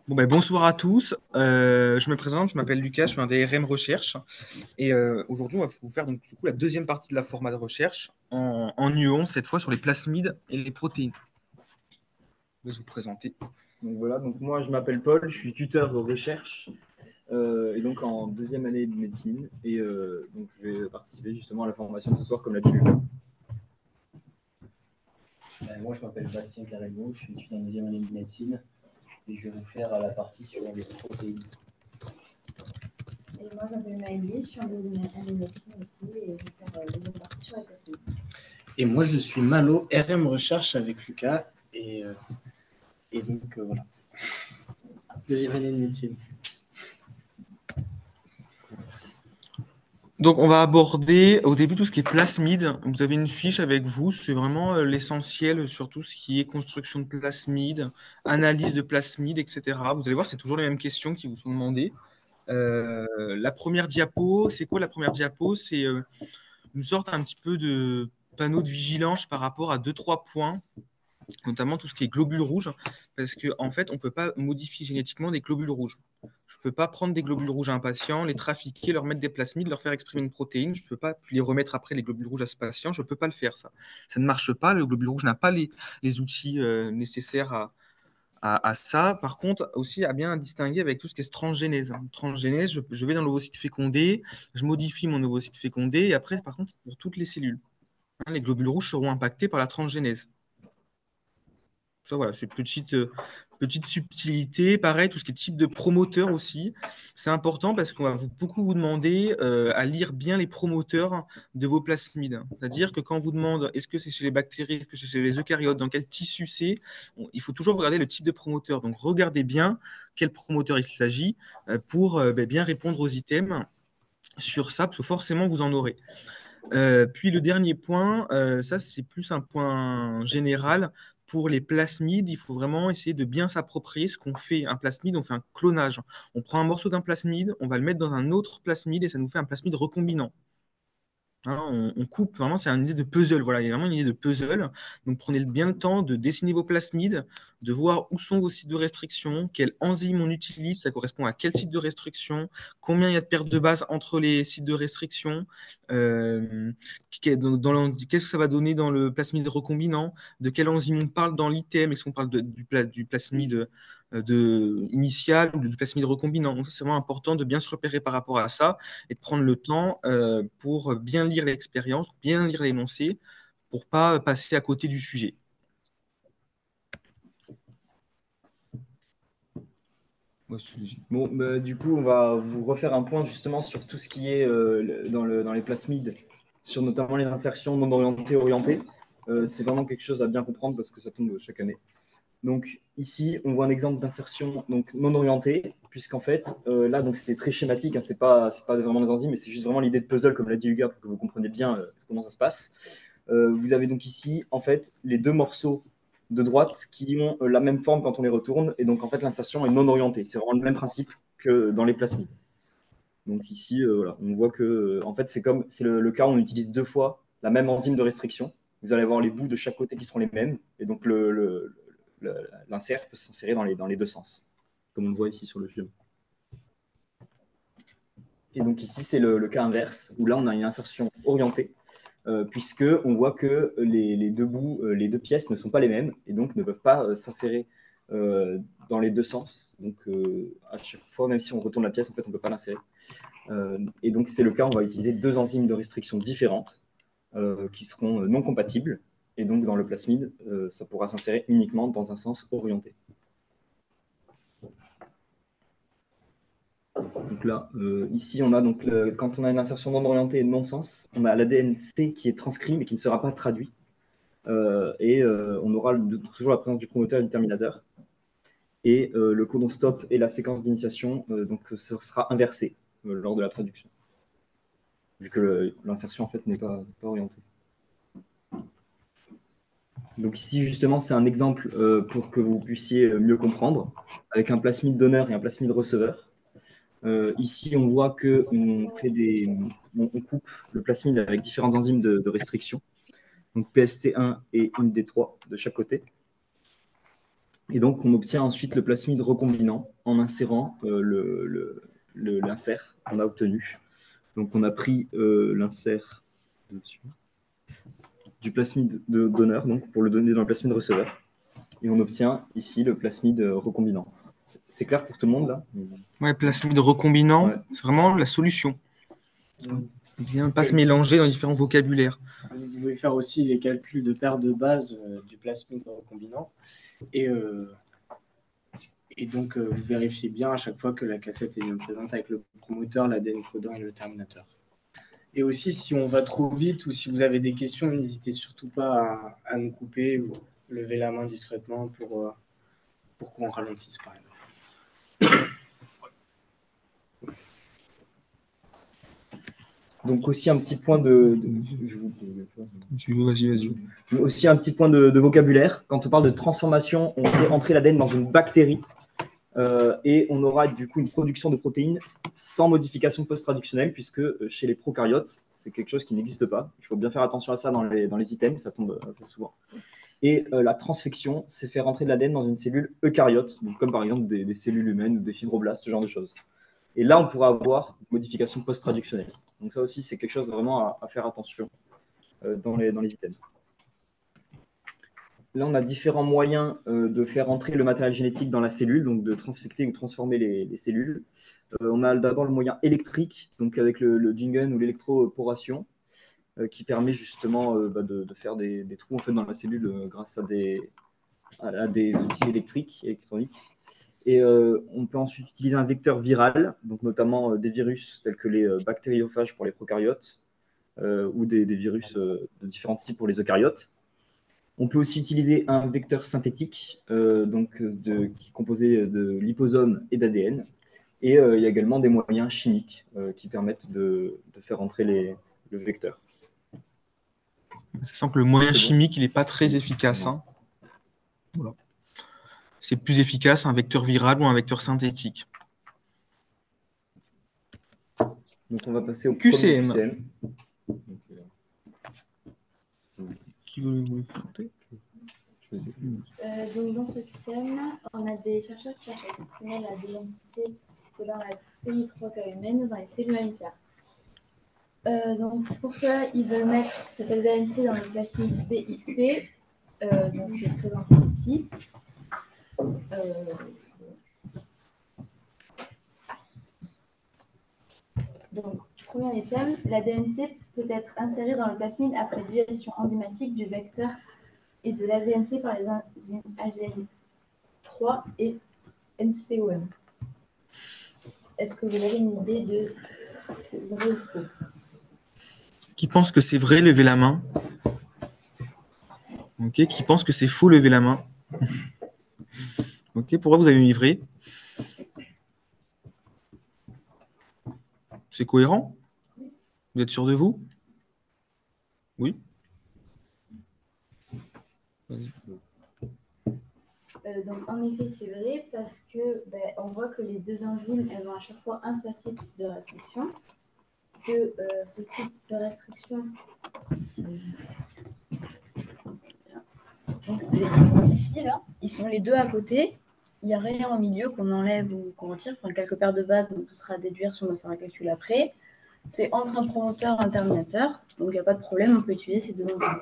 Bon, ben, bonsoir à tous. Je me présente, je m'appelle Lucas, je suis un DRM recherche. Et aujourd'hui, on va vous faire donc, du coup, la deuxième partie de la format de recherche en nuance, cette fois sur les plasmides et les protéines. Je vais vous présenter. Donc voilà, donc moi je m'appelle Paul, je suis tuteur recherche et donc en deuxième année de médecine et donc je vais participer justement à la formation de ce soir comme l'a dit Lucas. Moi, je m'appelle Bastien Carrello, je suis étudiant en deuxième année de médecine et je vais vous faire la partie sur les protéines. Et moi, je m'appelle Maëlie, je suis en deuxième année de médecine aussi et je vais faire la deuxième partie sur les plasmides. Et moi, je suis Malo, RM Recherche avec Lucas et donc voilà. Deuxième année de médecine. Donc, on va aborder au début tout ce qui est plasmide. Vous avez une fiche avec vous, c'est vraiment l'essentiel sur tout ce qui est construction de plasmide, analyse de plasmide, etc. Vous allez voir, c'est toujours les mêmes questions qui vous sont demandées. La première diapo, c'est quoi la première diapo? C'est une sorte un petit peu de panneau de vigilance par rapport à deux, trois points, notamment tout ce qui est globules rouges, parce qu'en fait, on ne peut pas modifier génétiquement des globules rouges. Je ne peux pas prendre des globules rouges à un patient, les trafiquer, leur mettre des plasmides, leur faire exprimer une protéine. Je ne peux pas les remettre après les globules rouges à ce patient. Je ne peux pas le faire, ça. Ça ne marche pas. Le globule rouge n'a pas les outils nécessaires à ça. Par contre, aussi à bien distinguer avec tout ce qui est transgénèse. Transgénèse, je vais dans l'ovocyte fécondé, je modifie mon ovocyte fécondé, et après, par contre, c'est pour toutes les cellules. Les globules rouges seront impactés par la transgénèse. Ça, voilà, c'est petite subtilité. Pareil, tout ce qui est type de promoteur aussi. C'est important parce qu'on va beaucoup vous demander à lire bien les promoteurs de vos plasmides. C'est-à-dire que quand on vous demande est-ce que c'est chez les bactéries, est-ce que c'est chez les eucaryotes, dans quel tissu c'est, il faut toujours regarder le type de promoteur. Donc, regardez bien quel promoteur il s'agit pour bien répondre aux items sur ça, parce que forcément, vous en aurez. Puis le dernier point, ça c'est plus un point général. Pour les plasmides, il faut vraiment essayer de bien s'approprier ce qu'on fait. Un plasmide, on fait un clonage. On prend un morceau d'un plasmide, on va le mettre dans un autre plasmide et ça nous fait un plasmide recombinant. Hein, on coupe, vraiment, c'est une idée de puzzle. Voilà, il y a vraiment une idée de puzzle. Donc, prenez bien le temps de dessiner vos plasmides, de voir où sont vos sites de restriction, quel enzyme on utilise, ça correspond à quel site de restriction, combien il y a de pertes de base entre les sites de restriction, qu'est-ce que ça va donner dans le plasmide recombinant, de quel enzyme on parle dans l'item, est-ce qu'on parle du plasmide initial ou du plasmide recombinant. Donc, ça, c'est vraiment important de bien se repérer par rapport à ça et de prendre le temps pour bien lire l'expérience, bien lire l'énoncé, pour ne pas passer à côté du sujet. Bon, bah, du coup, on va vous refaire un point justement sur tout ce qui est dans les plasmides, sur notamment les insertions non orientées, orientées. C'est vraiment quelque chose à bien comprendre parce que ça tombe chaque année. Donc ici, on voit un exemple d'insertion donc non orientée, puisqu'en fait, là, donc c'est très schématique, hein, c'est pas vraiment des enzymes, mais c'est juste vraiment l'idée de puzzle, comme l'a dit Hugo, pour que vous compreniez bien comment ça se passe. Vous avez donc ici, en fait, les deux morceaux de droite qui ont la même forme quand on les retourne, et donc en fait, l'insertion est non orientée. C'est vraiment le même principe que dans les plasmides. Donc ici, voilà, on voit que, en fait, c'est le cas où on utilise deux fois la même enzyme de restriction. Vous allez avoir les bouts de chaque côté qui seront les mêmes, et donc l'insert peut s'insérer dans les deux sens, comme on le voit ici sur le schéma. Et donc ici, c'est le cas inverse, où là, on a une insertion orientée, puisqu'on voit que les deux bouts, les deux pièces ne sont pas les mêmes, et donc ne peuvent pas s'insérer dans les deux sens. Donc à chaque fois, même si on retourne la pièce, en fait, on ne peut pas l'insérer. Et donc c'est le cas, on va utiliser deux enzymes de restriction différentes, qui seront non compatibles, et donc dans le plasmide, ça pourra s'insérer uniquement dans un sens orienté. Donc là, ici, on a donc quand on a une insertion non orientée et non-sens, on a l'ADN C qui est transcrit mais qui ne sera pas traduit. On aura toujours la présence du promoteur et du terminateur. Et le codon stop et la séquence d'initiation, donc ce sera inversé lors de la traduction, vu que l'insertion en fait n'est pas orientée. Donc ici, justement, c'est un exemple pour que vous puissiez mieux comprendre, avec un plasmide donneur et un plasmide receveur. Ici, on voit qu'on on coupe le plasmide avec différentes enzymes de restriction, donc PST1 et IND3 de chaque côté. Et donc, on obtient ensuite le plasmide recombinant en insérant l'insert qu'on a obtenu. Donc, on a pris l'insert du plasmide de donneur donc, pour le donner dans le plasmide receveur. Et on obtient ici le plasmide recombinant. C'est clair pour tout le monde là? Ouais, plasmide recombinant, Ouais. c'est vraiment la solution. Bien pas se mélanger dans différents vocabulaires. Vous pouvez faire aussi les calculs de paire de base du plasmide recombinant. Et donc, vous vérifiez bien à chaque fois que la cassette est bien présente avec le promoteur, l'ADN codant et le terminateur. Et aussi, si on va trop vite ou si vous avez des questions, n'hésitez surtout pas à nous couper ou lever la main discrètement pour qu'on ralentisse, par exemple. Donc aussi un petit point de Vas-y. Aussi un petit point de vocabulaire. Quand on parle de transformation, on fait entrer l'ADN dans une bactérie et on aura du coup une production de protéines sans modification post-traductionnelle puisque chez les prokaryotes, c'est quelque chose qui n'existe pas. Il faut bien faire attention à ça dans les items, ça tombe assez souvent. Et la transfection, c'est faire entrer de l'ADN dans une cellule eucaryote, donc comme par exemple des cellules humaines ou des fibroblastes, ce genre de choses. Et là, on pourra avoir une modification post-traductionnelle. Donc ça aussi, c'est quelque chose vraiment à faire attention dans les items. Là, on a différents moyens de faire entrer le matériel génétique dans la cellule, donc de transfecter ou transformer les cellules. On a d'abord le moyen électrique, donc avec le Jingen ou l'électroporation, qui permet justement de faire des trous en fait, dans la cellule grâce à des outils électriques et électroniques. Et on peut ensuite utiliser un vecteur viral, donc notamment des virus tels que les bactériophages pour les prokaryotes ou des virus de différents types pour les eucaryotes. On peut aussi utiliser un vecteur synthétique qui est composé de liposomes et d'ADN. Et il y a également des moyens chimiques qui permettent de faire entrer le vecteur. Ça sent que le moyen chimique, il n'est pas très efficace. Hein. Voilà. C'est plus efficace un vecteur viral ou un vecteur synthétique. Donc on va passer au QCM. premier QCM. Qui veut vous le présenter? Donc dans ce QCM, on a des chercheurs qui cherchent à exprimer la DNC dans la PI3K humaine dans les cellules mammifères. Donc pour cela, ils veulent mettre cette DNC dans le plasmide PXP, donc qui est présenté ici. Donc, premier item, la DNC peut être insérée dans le plasmide après digestion enzymatique du vecteur et de l'ADNC par les enzymes AGN3 et NCOM. Est-ce que vous avez une idée de c'est vrai ou faux? Qui pense que c'est vrai, levez la main. Ok, qui pense que c'est faux, levez la main. Ok, pourquoi vous avez mis vrai? C'est cohérent? Vous êtes sûr de vous? Oui? Donc en effet c'est vrai parce que on voit que les deux enzymes elles ont à chaque fois un seul site de restriction, que ce site de restriction donc c'est ici là, ils sont les deux à côté, il n'y a rien au milieu qu'on enlève ou qu'on retire, enfin quelques paires de bases donc tout sera à déduire si on va faire un calcul après, c'est entre un promoteur et un terminateur, donc il n'y a pas de problème, on peut utiliser ces deux enzymes.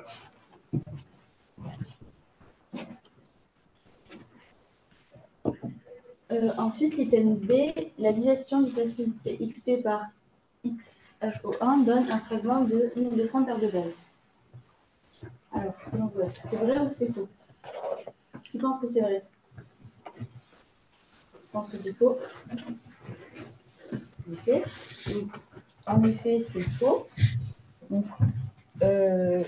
Ensuite, l'item B, la digestion du plasmide XP par XHO1 donne un fragment de 1200 paires de bases. Alors, selon vous, est-ce que c'est vrai ou c'est faux? Qui pense que c'est vrai? Je pense que c'est faux. Ok. Donc, en effet, c'est faux. Donc, ouais.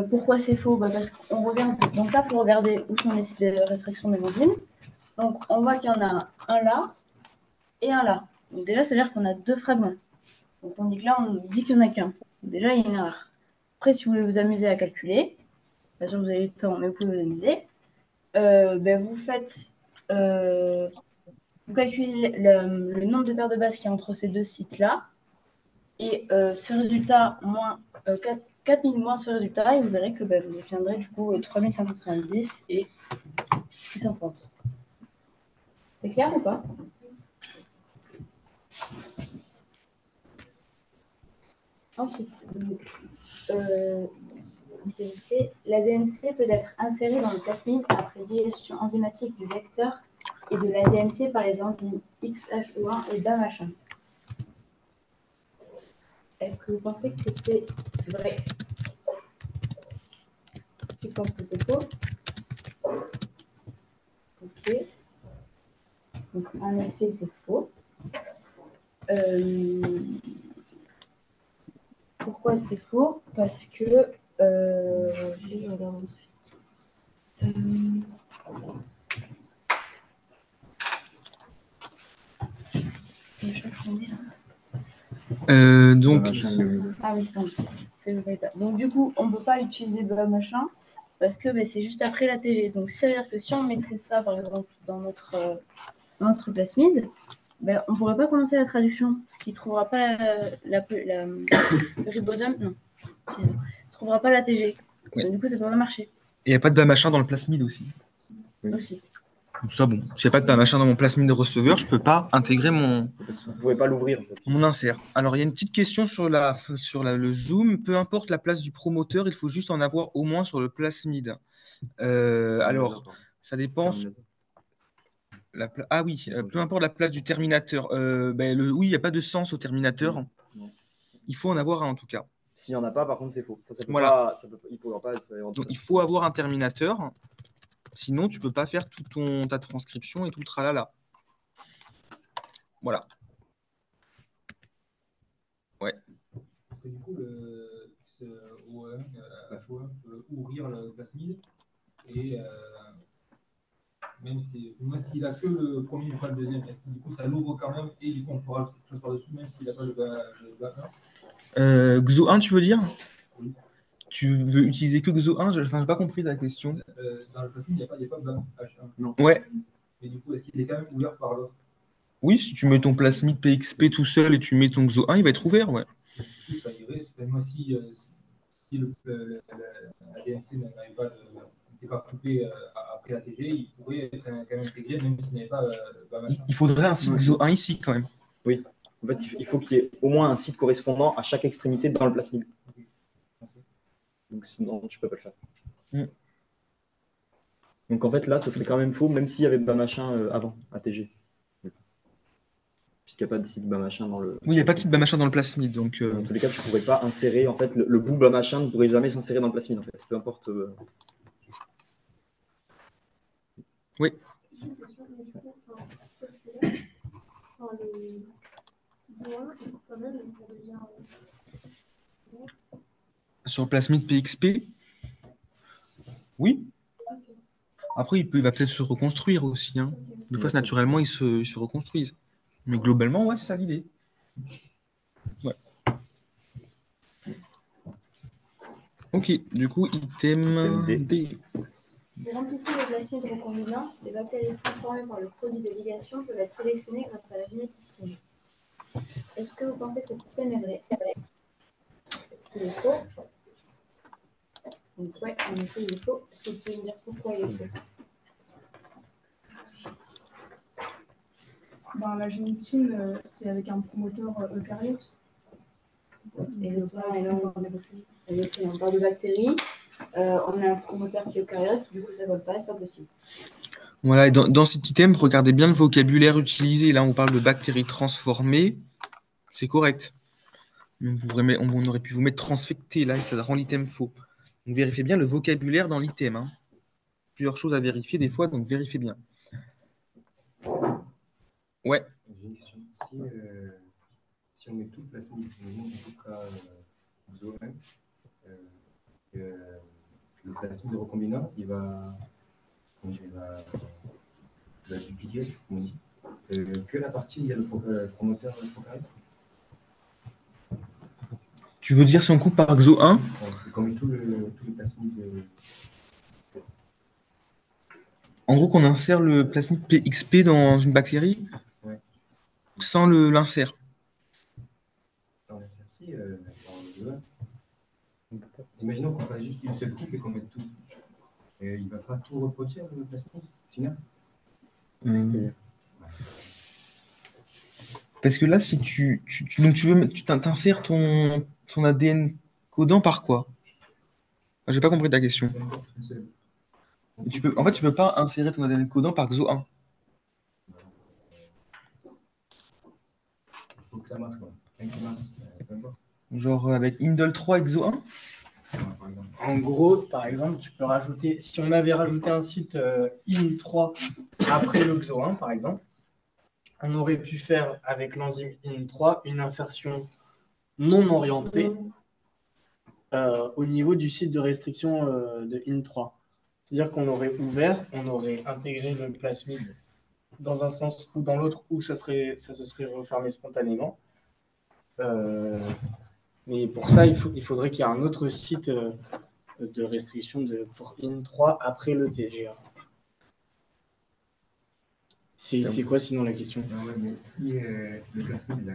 Pourquoi c'est faux? Parce qu'on regarde, donc là, pour regarder où sont les sites de restriction des enzymes. Donc, on voit qu'il y en a un là et un là. Donc, déjà, c'est-à-dire qu'on a deux fragments. Donc, tandis que là, on dit qu'il n'y en a qu'un. Déjà, il y a une erreur. Après, si vous voulez vous amuser à calculer, bien sûr, vous avez le temps, mais vous pouvez vous amuser. Vous faites, vous calculez le nombre de paires de bases qui est entre ces deux sites-là. Et ce résultat, moins 4000 moins ce résultat et vous verrez que vous obtiendrez du coup 3570 et 630. C'est clair ou pas? Ensuite, donc, DNC. La DNC peut être insérée dans le plasmide après digestion enzymatique du vecteur et de la DNC par les enzymes XHO1 et BAM-H1. Est-ce que vous pensez que c'est vrai? Tu penses que c'est faux? Ok. Donc, en effet, c'est faux. Pourquoi c'est faux? Parce que... je regarde aussi. Donc, Ah oui, pardon. Donc du coup, on ne peut pas utiliser BAM-H1 parce que c'est juste après la TG. Donc ça veut dire que si on mettrait ça, par exemple, dans notre plasmide, on ne pourrait pas commencer la traduction parce qu'il ne trouvera pas le ribosome. Non. Il ne trouvera pas la TG. Oui. Donc du coup, ça ne peut pas marcher. Et il n'y a pas de BAM-H1 dans le plasmide aussi. Oui. Aussi. Donc ça, bon, s'il n'y a pas de BAM-H1 dans mon plasmide de receveur, je ne peux pas intégrer mon... Parce que vous ne pouvez pas l'ouvrir. En fait. Mon insert. Alors, il y a une petite question sur le zoom. Peu importe la place du promoteur, il faut juste en avoir au moins sur le plasmide. Alors, ça dépend. Ah oui, peu importe la place du terminateur. Oui, il n'y a pas de sens au terminateur. Non. Il faut en avoir un en tout cas. S'il n'y en a pas, par contre, c'est faux. Ça peut Voilà. pas, il ne pourra pas. Donc, il faut avoir un terminateur. Sinon, tu ne peux pas faire ta transcription et tout le tralala. Voilà. Ouais. Parce que du coup, ce OEM, HO1 peut ouvrir le plasmide et même si moi s'il a que le premier et pas le deuxième, est-ce que du coup ça l'ouvre quand même et du coup on pourra quelque chose par-dessus même s'il n'a pas le BA1? XO1, tu veux dire? Oui. Tu veux utiliser que XO1? Je n'ai pas compris ta question. Dans le plasmide, il n'y a pas BAM H1. Non. Ouais. Mais du coup, est-ce qu'il est quand même ouvert par l'autre? Oui, si tu mets ton plasmide PXP tout seul et tu mets ton XO1, il va être ouvert, ouais. Du coup, ça irait. Moi, si la DNC n'avait pas n'était pas coupé après la TG, il pourrait être quand même intégré, même s'il n'y avait pas machin. Il faudrait un site XO1 ici quand même. Oui. En fait, il faut qu'il y ait au moins un site correspondant à chaque extrémité dans le plasmide. Donc sinon, tu ne peux pas le faire. Donc en fait, là, ce serait quand même faux, même s'il y avait BAM-H1 avant, ATG. Puisqu'il n'y a pas de site BAM-H1 dans le... Oui, il n'y a pas de site BAM-H1 dans le plasmide. Donc, dans tous les cas, tu ne pourrais pas insérer, en fait, le bout BAM-H1 ne pourrait jamais s'insérer dans le plasmide, en fait. Peu importe... Oui. Sur le plasmide PXP? Oui. Après, il va peut-être se reconstruire aussi. Hein. Des fois, naturellement, ils se reconstruisent. Mais globalement, ouais, c'est ça l'idée. Ouais. Ok, du coup, item D. Pour remplacer le plasmide recombinant, les bactéries transformées par le produit de ligation peuvent être sélectionnées grâce à la généticine. Est-ce que vous pensez que cet item est vrai? Est-ce qu'il est faux? Donc, ouais, en effet, il est faux. Est-ce que vous pouvez me dire pourquoi il est faux? La généticine, c'est avec un promoteur eucaryote. Exactement, et là, on parle de bactéries. On a un promoteur qui est eucaryote, du coup, ça ne vole pas, c'est pas possible. Voilà, et dans cet item, regardez bien le vocabulaire utilisé. Là, on parle de bactéries transformées. C'est correct. On aurait pu vous mettre transfecté, là, et ça rend l'item faux. Donc, vérifiez bien le vocabulaire dans l'item. Hein. Plusieurs choses à vérifier des fois, donc vérifiez bien. Ouais. J'ai une question. Si on met tout le plasmide, en tout cas XO1, le plasmide recombinant, il va dupliquer, comme on dit. Que la partie où il y a le promoteur prokaryote. Tu veux dire si on coupe par XO1? On met tout le plasmide. En gros, qu'on insère le plasmide PXP dans une bactérie sans l'insert. Dans l'insert, si, dans le imaginons qu'on fasse juste une seule coupe et qu'on mette tout. Et il ne va pas tout reproduire le plasmide final. C'est- Parce que là, si donc tu t'insères ton ADN codant par quoi? Ah, j'ai pas compris ta question. Peu importe, une seule. Et en fait, tu peux pas insérer ton ADN codant par XO1. Il faut que ça marche, quoi. Rien qui marche, peu importe. Genre avec Indel 3 XO1. Par exemple. En gros, par exemple, tu peux rajouter, si on avait rajouté un site IN3 après l'OXO1, par exemple, on aurait pu faire avec l'enzyme IN3 une insertion non orientée au niveau du site de restriction de IN3. C'est-à-dire qu'on aurait ouvert, on aurait intégré le plasmide dans un sens ou dans l'autre, où ça se serait refermé spontanément. Mais pour ça, il faudrait qu'il y ait un autre site de restriction pour IN3 après le TGA. C'est quoi sinon la question? Non, ouais, mais si le plasmide, là,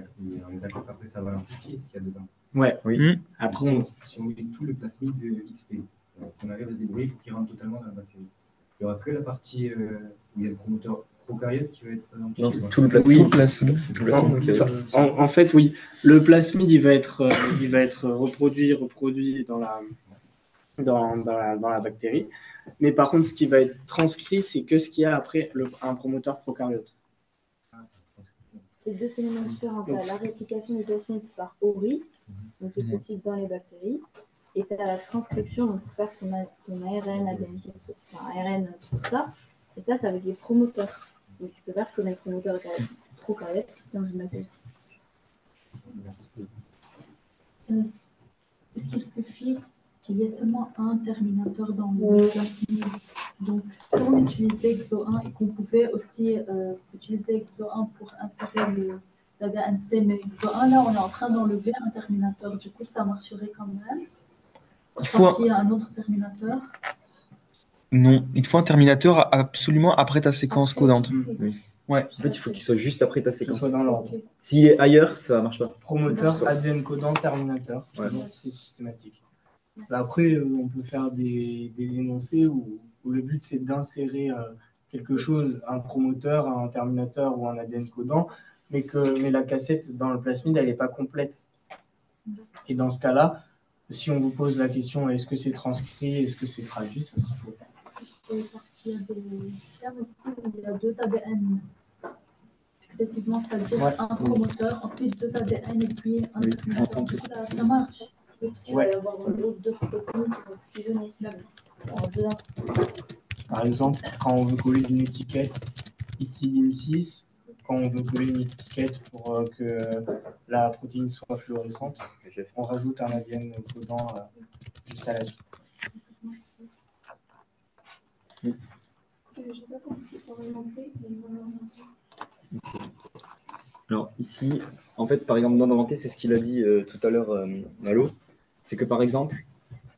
on est d'accord qu'après ça va l'amplifier ce qu'il y a dedans. Ouais. Oui. Après, Si on met tout le plasmide XP, qu'on arrive à se débrouiller pour qu'il rentre totalement dans la bactérie, il n'y aura que la partie où il y a le promoteur prokaryote qui va être amplifié. Non, c'est tout le plasmide. Oui. C'est tout le plasmide. En fait, oui. Le plasmide, il va être reproduit dans la bactérie. Mais par contre, ce qui va être transcrit, c'est que ce qu'il y a après un promoteur prokaryote. C'est deux phénomènes différents. Tu as la réplication du plasmide par ORI, donc c'est possible dans les bactéries, et tu as la transcription, donc pour faire ton ARN, ADN, ARN, tout ça. Et ça, c'est avec les promoteurs. Donc tu peux faire comme les promoteurs prokaryotes dans une bactérie. Est-ce qu'il suffit qu'il y ait seulement un terminateur dans le plasmide? Donc, si on utilisait XO1 et qu'on pouvait aussi utiliser XO1 pour insérer l'ADN-C, mais XO1, là, on est en train d'enlever un terminateur. Du coup, ça marcherait quand même. Parce qu'il y a un autre terminateur. Non, il te faut un terminateur absolument après ta séquence codante. Oui. Ouais. En fait, il faut qu'il soit juste après ta Qu'il séquence. soit dans l'ordre. S'il est ailleurs, ça marche pas. Promoteur, ADN codant, terminateur. Ouais. Donc, c'est systématique. Après, on peut faire des énoncés où le but c'est d'insérer quelque chose, un promoteur, un terminateur ou un ADN codant, mais la cassette dans le plasmide, elle n'est pas complète. Et dans ce cas-là, si on vous pose la question est-ce que c'est transcrit, est-ce que c'est traduit, ça sera faux. Parce qu'il y a des cas aussi où il y a deux ADN successivement, c'est-à-dire un promoteur, ensuite deux ADN et puis un terminateur. Ça marche. Tu vas avoir deux protéines qui vont fusionner en deux. Par exemple, quand on veut coller une étiquette histidine-6, quand on veut coller une étiquette pour que la protéine soit fluorescente, on rajoute un ADN codant juste à la suite. J'ai pas compris orienté et non orienté. Alors ici, en fait, par exemple, non orienté, c'est ce qu'il a dit tout à l'heure, Malo. C'est que par exemple,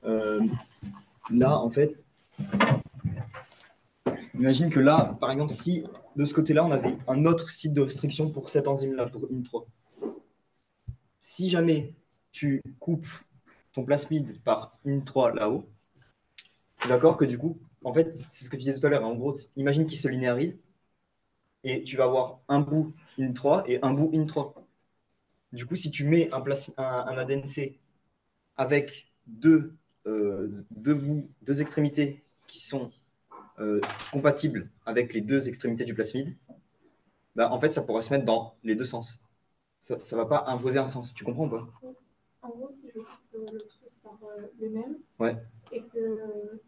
là, en fait, imagine que là, par exemple, si de ce côté-là, on avait un autre site de restriction pour cette enzyme-là, pour IN3. Si jamais tu coupes ton plasmide par IN3 là-haut, d'accord que du coup, en fait, c'est ce que tu disais tout à l'heure. En gros, imagine qu'il se linéarise et tu vas avoir un bout IN3 et un bout IN3. Du coup, si tu mets un ADN-C avec deux extrémités qui sont compatibles avec les deux extrémités du plasmide, bah, en fait, ça pourra se mettre dans les deux sens. Ça ne va pas imposer un sens. Tu comprends ou pas? En gros, si je coupe le truc par lui-même, ouais. Et que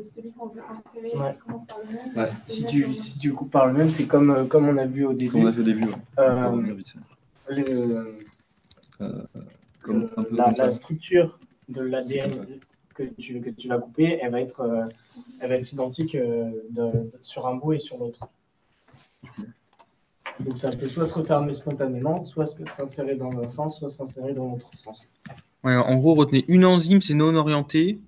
celui qu'on veut insérer commence par le même. Ouais. Si tu coupes par le même, c'est comme on a vu au début. Comme on a fait au début. Ouais. La structure de l'ADN que tu vas couper, elle va être identique sur un bout et sur l'autre. Donc ça peut soit se refermer spontanément, soit s'insérer dans un sens, soit s'insérer dans l'autre sens. Ouais, en gros, retenez une enzyme, c'est non orienté,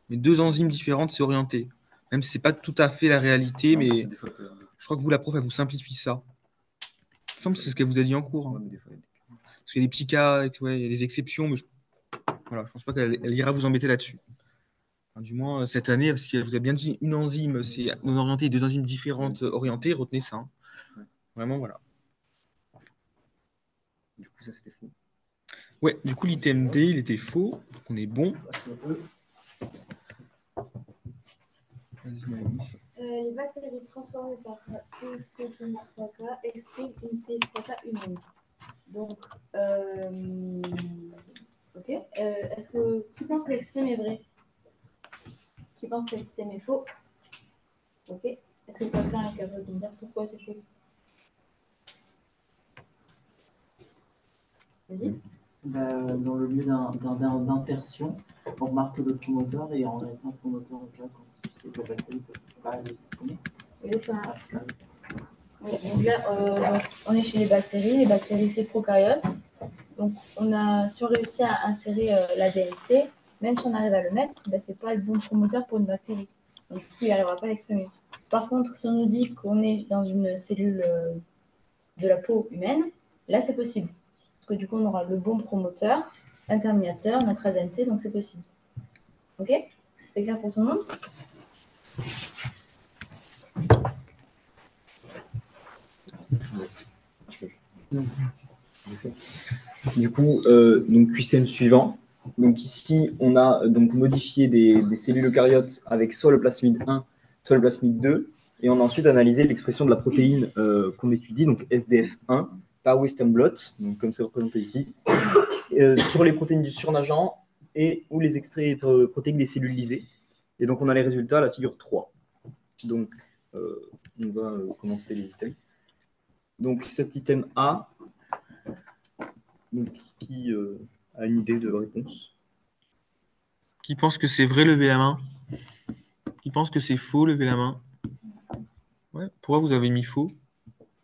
mais deux enzymes différentes, c'est orienté. Même si ce n'est pas tout à fait la réalité, mais je crois que vous, la prof, elle vous simplifie ça. Il me semble que c'est ce qu'elle vous a dit en cours. Hein. Parce qu'il y a des petits cas, il y a des exceptions, mais Voilà, je ne pense pas qu'elle ira vous embêter là-dessus. Enfin, du moins, cette année, si elle vous a bien dit une enzyme, c'est non orientée et deux enzymes différentes orientées, retenez ça. Hein. Ouais. Vraiment, voilà. Du coup, ça, c'était faux. Ouais, du coup, l'item D, il était faux. Donc, on est bon. Vas-y, Maëlys. Les bactéries transformées par USP3K expriment une P3K humaine. Donc, ok. Est-ce que qui pense que l'extrême est vrai? Qui pense que l'extrême est faux? Ok. Est-ce que quelqu'un est capable de me dire pourquoi c'est faux? Vas-y. Dans le lieu d'insertion, on remarque que le promoteur et en réalité un promoteur cas constitué de bactéries peut pas l'exprimer. Exactement. Oui, donc là, on est chez les bactéries. Les bactéries, c'est prokaryotes. Donc, si on réussit à insérer l'ADN-C, même si on arrive à le mettre, ben, ce n'est pas le bon promoteur pour une bactérie. Donc, du coup, il n'arrivera pas à l'exprimer. Par contre, si on nous dit qu'on est dans une cellule de la peau humaine, là, c'est possible. Parce que du coup, on aura le bon promoteur, un terminateur, notre ADN-C, donc c'est possible. Ok? C'est clair pour tout le monde? Du coup, donc QCM suivant. Donc ici, on a donc modifié des cellules eucaryotes avec soit le plasmide 1, soit le plasmide 2, et on a ensuite analysé l'expression de la protéine qu'on étudie, donc SDF1, par Western blot, donc comme c'est représenté ici, sur les protéines du surnageant et ou les extraits protéiques des cellules lysées. Et donc on a les résultats à la figure 3. Donc on va commencer les items. Donc cet item A, donc, qui a une idée de réponse? Qui pense que c'est vrai, levez la main. Qui pense que c'est faux, levez la main. Ouais. Pourquoi vous avez mis faux?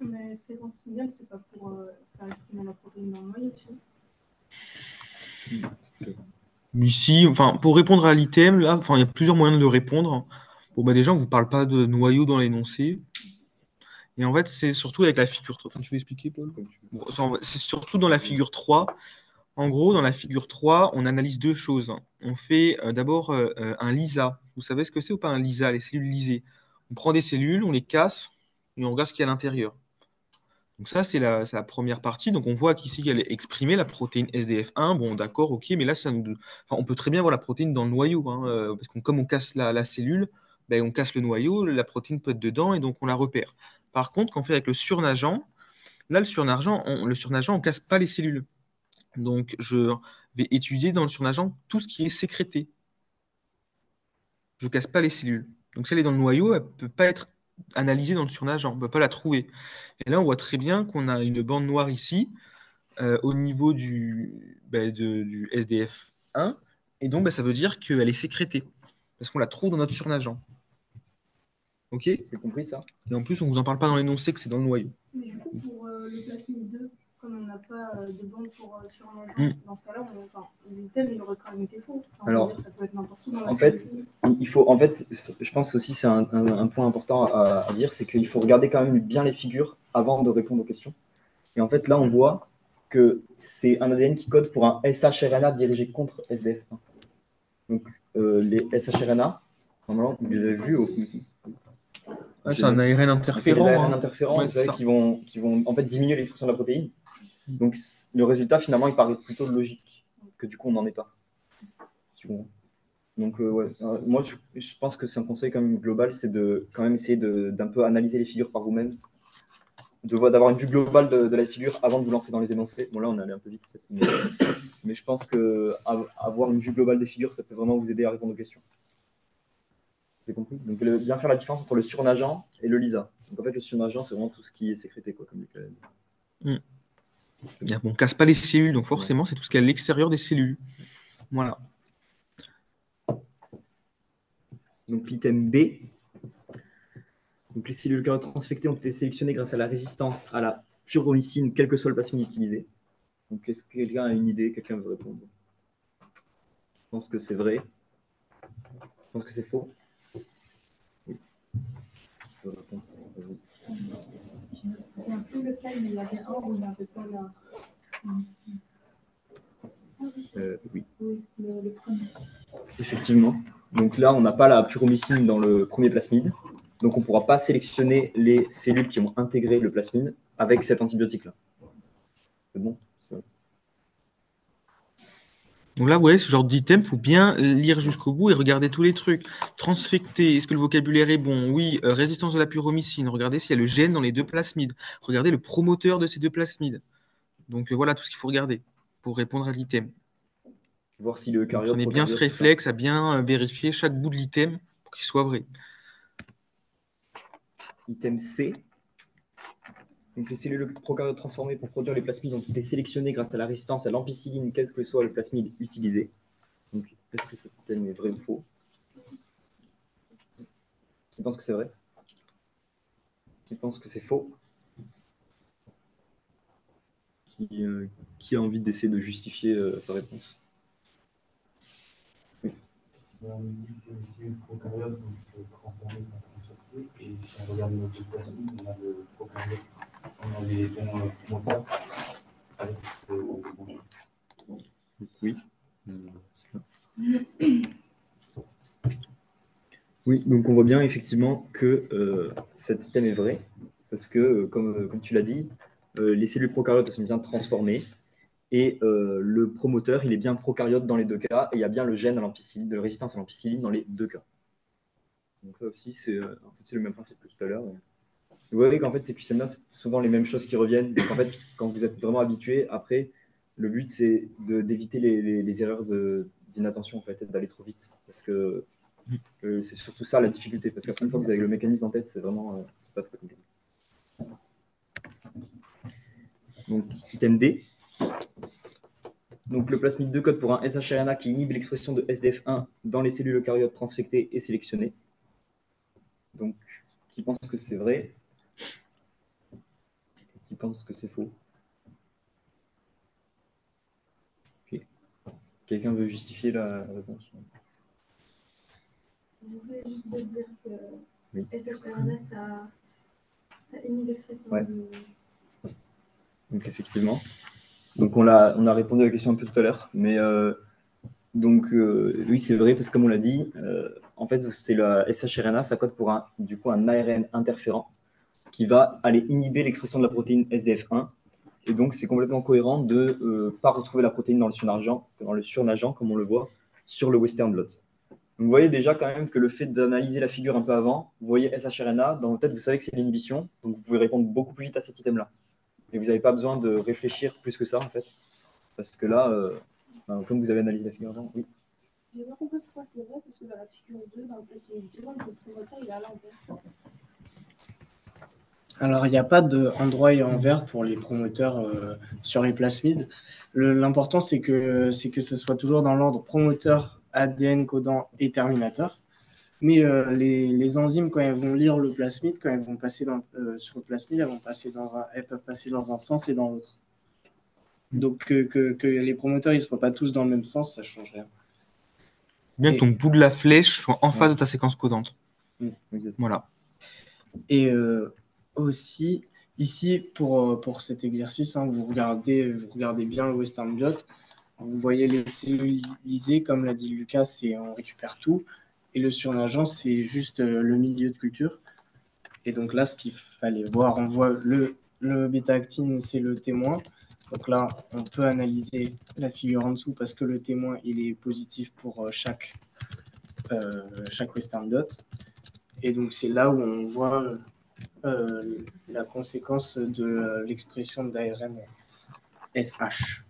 Mais séquence signal, c'est pas pour faire exprimer la protéine dans le noyau, tu sais. Ici, enfin, pour répondre à l'item, là, enfin, il y a plusieurs moyens de répondre. Bon, bah, déjà, on ne vous parle pas de noyau dans l'énoncé. Et en fait, c'est surtout avec la figure 3. Enfin, tu veux expliquer, Paul? Bon, c'est surtout dans la figure 3. En gros, dans la figure 3, on analyse deux choses. On fait d'abord un LISA. Vous savez ce que c'est ou pas un LISA, les cellules lysées? On prend des cellules, on les casse et on regarde ce qu'il y a à l'intérieur. Donc ça, c'est la première partie. Donc on voit qu'ici, elle est exprimée, la protéine SDF1. Bon, d'accord, ok, mais là, enfin, on peut très bien voir la protéine dans le noyau. Hein, parce que comme on casse la cellule, ben, on casse le noyau, la protéine peut être dedans et donc on la repère. Par contre, quand on fait avec le surnageant, là, le surnageant, on ne casse pas les cellules. Donc, je vais étudier dans le surnageant tout ce qui est sécrété. Je ne casse pas les cellules. Donc, si elle est dans le noyau, elle ne peut pas être analysée dans le surnageant. On ne peut pas la trouver. Et là, on voit très bien qu'on a une bande noire ici, au niveau du SDF1. Et donc, ça veut dire qu'elle est sécrétée. Parce qu'on la trouve dans notre surnageant. Ok? C'est compris ça? Et en plus, on ne vous en parle pas dans l'énoncé que c'est dans le noyau. Mais du coup, pour le plasmide 2, comme on n'a pas de bande pour surnageant, dans ce cas-là, l'item, il aurait quand même été faux. Enfin, Alors, on va dire, ça peut être n'importe où dans la en fait, cellule. je pense aussi c'est un point important à dire, c'est qu'il faut regarder quand même bien les figures avant de répondre aux questions. Et en fait, là, on voit que c'est un ADN qui code pour un shRNA dirigé contre SDF1. Donc, les shRNA, normalement, vous les avez vus au C'est un ARN interférent. C'est des ARN interférents, Ouais, vous savez, qui vont en fait diminuer l'expression de la protéine. Donc, le résultat, finalement, il paraît plutôt logique que du coup, on n'en est pas. Donc, ouais. Moi, je pense que c'est un conseil quand même global, c'est de quand même essayer d'un peu analyser les figures par vous-même, d'avoir une vue globale de la figure avant de vous lancer dans les énoncés. Bon, là, on est allé un peu vite, peut-être. Mais je pense qu'avoir une vue globale des figures, ça peut vraiment vous aider à répondre aux questions. Vous avez compris? Donc, bien faire la différence entre le surnageant et le LISA. Donc, en fait, le surnageant, c'est vraiment tout ce qui est sécrété, quoi, comme Bon, on ne casse pas les cellules, donc forcément, c'est tout ce qui est à l'extérieur des cellules. Voilà. Donc, l'item B. Donc, les cellules transfectées ont été sélectionnées grâce à la résistance à la pyrromycine, quel que soit le plasmide utilisé. Donc, est-ce que quelqu'un a une idée? Quelqu'un veut répondre? Je pense que c'est vrai. Je pense que c'est faux. Oui. Je vais répondre à vous. Je ne me souviens plus lequel, mais il y avait un où il n'y avait pas la. Oui, Oui, le premier. effectivement. Donc là, on n'a pas la puromycine dans le premier plasmide. Donc on ne pourra pas sélectionner les cellules qui vont intégrer le plasmide avec cet antibiotique-là. C'est bon? Donc là, vous voyez, ce genre d'item, il faut bien lire jusqu'au bout et regarder tous les trucs. Transfecté, est-ce que le vocabulaire est bon? Oui. Résistance de la pyromycine, regardez s'il y a le gène dans les deux plasmides. Regardez le promoteur de ces deux plasmides. Donc voilà tout ce qu'il faut regarder pour répondre à l'item. Voir si le Donc, eucaryote, prenez bien ce procaryote, tout ça. réflexe à bien vérifier chaque bout de l'item pour qu'il soit vrai. Item C. Donc les cellules prokaryotes transformées pour produire les plasmides ont été sélectionnées grâce à la résistance à l'ampicilline, quel que soit le plasmide utilisé. Donc est-ce que cet item est vrai ou faux? Qui pense que c'est vrai? Qui pense que c'est faux? Qui a envie d'essayer de justifier sa réponse? On dit que c'est des cellules prokaryotes, donc transformées par transfectées. Et si on regarde notre plasmide, on a le prokaryote, on a les promoteurs avec Oui. Oui, donc on voit bien effectivement que cet item est vrai, parce que, comme tu l'as dit, les cellules prokaryotes sont bien transformées, et le promoteur, il est bien prokaryote dans les deux cas, et il y a bien le gène à l'ampicilline, de résistance à l'ampicilline dans les deux cas. Donc ça aussi, c'est en fait, c'est le même principe que tout à l'heure. Vous voyez qu'en fait, ces QCM-là, c'est souvent les mêmes choses qui reviennent. Donc en fait, quand vous êtes vraiment habitué, après, le but, c'est d'éviter les erreurs d'inattention, en fait, et d'aller trop vite. Parce que c'est surtout ça la difficulté. Parce qu'après, une fois que vous avez le mécanisme en tête, c'est vraiment c'est pas très compliqué. Donc, item D. Donc, le plasmide 2 code pour un shRNA qui inhibe l'expression de SDF1 dans les cellules eucaryotes transfectées et sélectionnées. Donc, qui pense que c'est vrai? Qui pense que c'est faux? Ok. Quelqu'un veut justifier la réponse? Je voulais juste te dire que Oui. SFRNA, ça inhibe l'expression Ouais. de... Donc, effectivement. Donc, on a répondu à la question un peu tout à l'heure. Mais oui, c'est vrai, parce que comme on l'a dit, en fait, c'est la shRNA, ça code pour du coup, un ARN interférent qui va aller inhiber l'expression de la protéine SDF1. Et donc, c'est complètement cohérent de ne pas retrouver la protéine dans le surnageant, comme on le voit, sur le Western blot. Donc, vous voyez déjà quand même que le fait d'analyser la figure un peu avant, vous voyez shRNA, dans votre tête, vous savez que c'est l'inhibition, donc vous pouvez répondre beaucoup plus vite à cet item-là. Et vous n'avez pas besoin de réfléchir plus que ça, en fait. Parce que là, comme vous avez analysé la figure avant, oui. J'ai pas compris pourquoi c'est vrai, parce que dans la figure 2, dans le plasmide 2, le promoteur, il est à l'envers. Alors, il n'y a pas d'endroit et envers pour les promoteurs sur les plasmides. L'important, c'est que ce soit toujours dans l'ordre promoteur, ADN, codant et terminateur. Mais les enzymes, quand elles vont lire le plasmide, quand elles vont passer sur le plasmide, elles peuvent passer dans un sens et dans l'autre. Donc, que les promoteurs ne soient pas tous dans le même sens, ça ne change rien. Bien que ton bout de la flèche soit en face de ta séquence codante. Voilà. Et aussi, ici, pour cet exercice, hein, vous regardez bien le Western blot. Vous voyez les cellules lysées, comme l'a dit Lucas, on récupère tout. Et le surnageant, c'est juste le milieu de culture. Et donc là, ce qu'il fallait voir, on voit le bêta-actine, c'est le témoin. Donc là, on peut analyser la figure en dessous parce que le témoin, il est positif pour chaque Western blot. Et donc, c'est là où on voit la conséquence de l'expression d'ARN SH.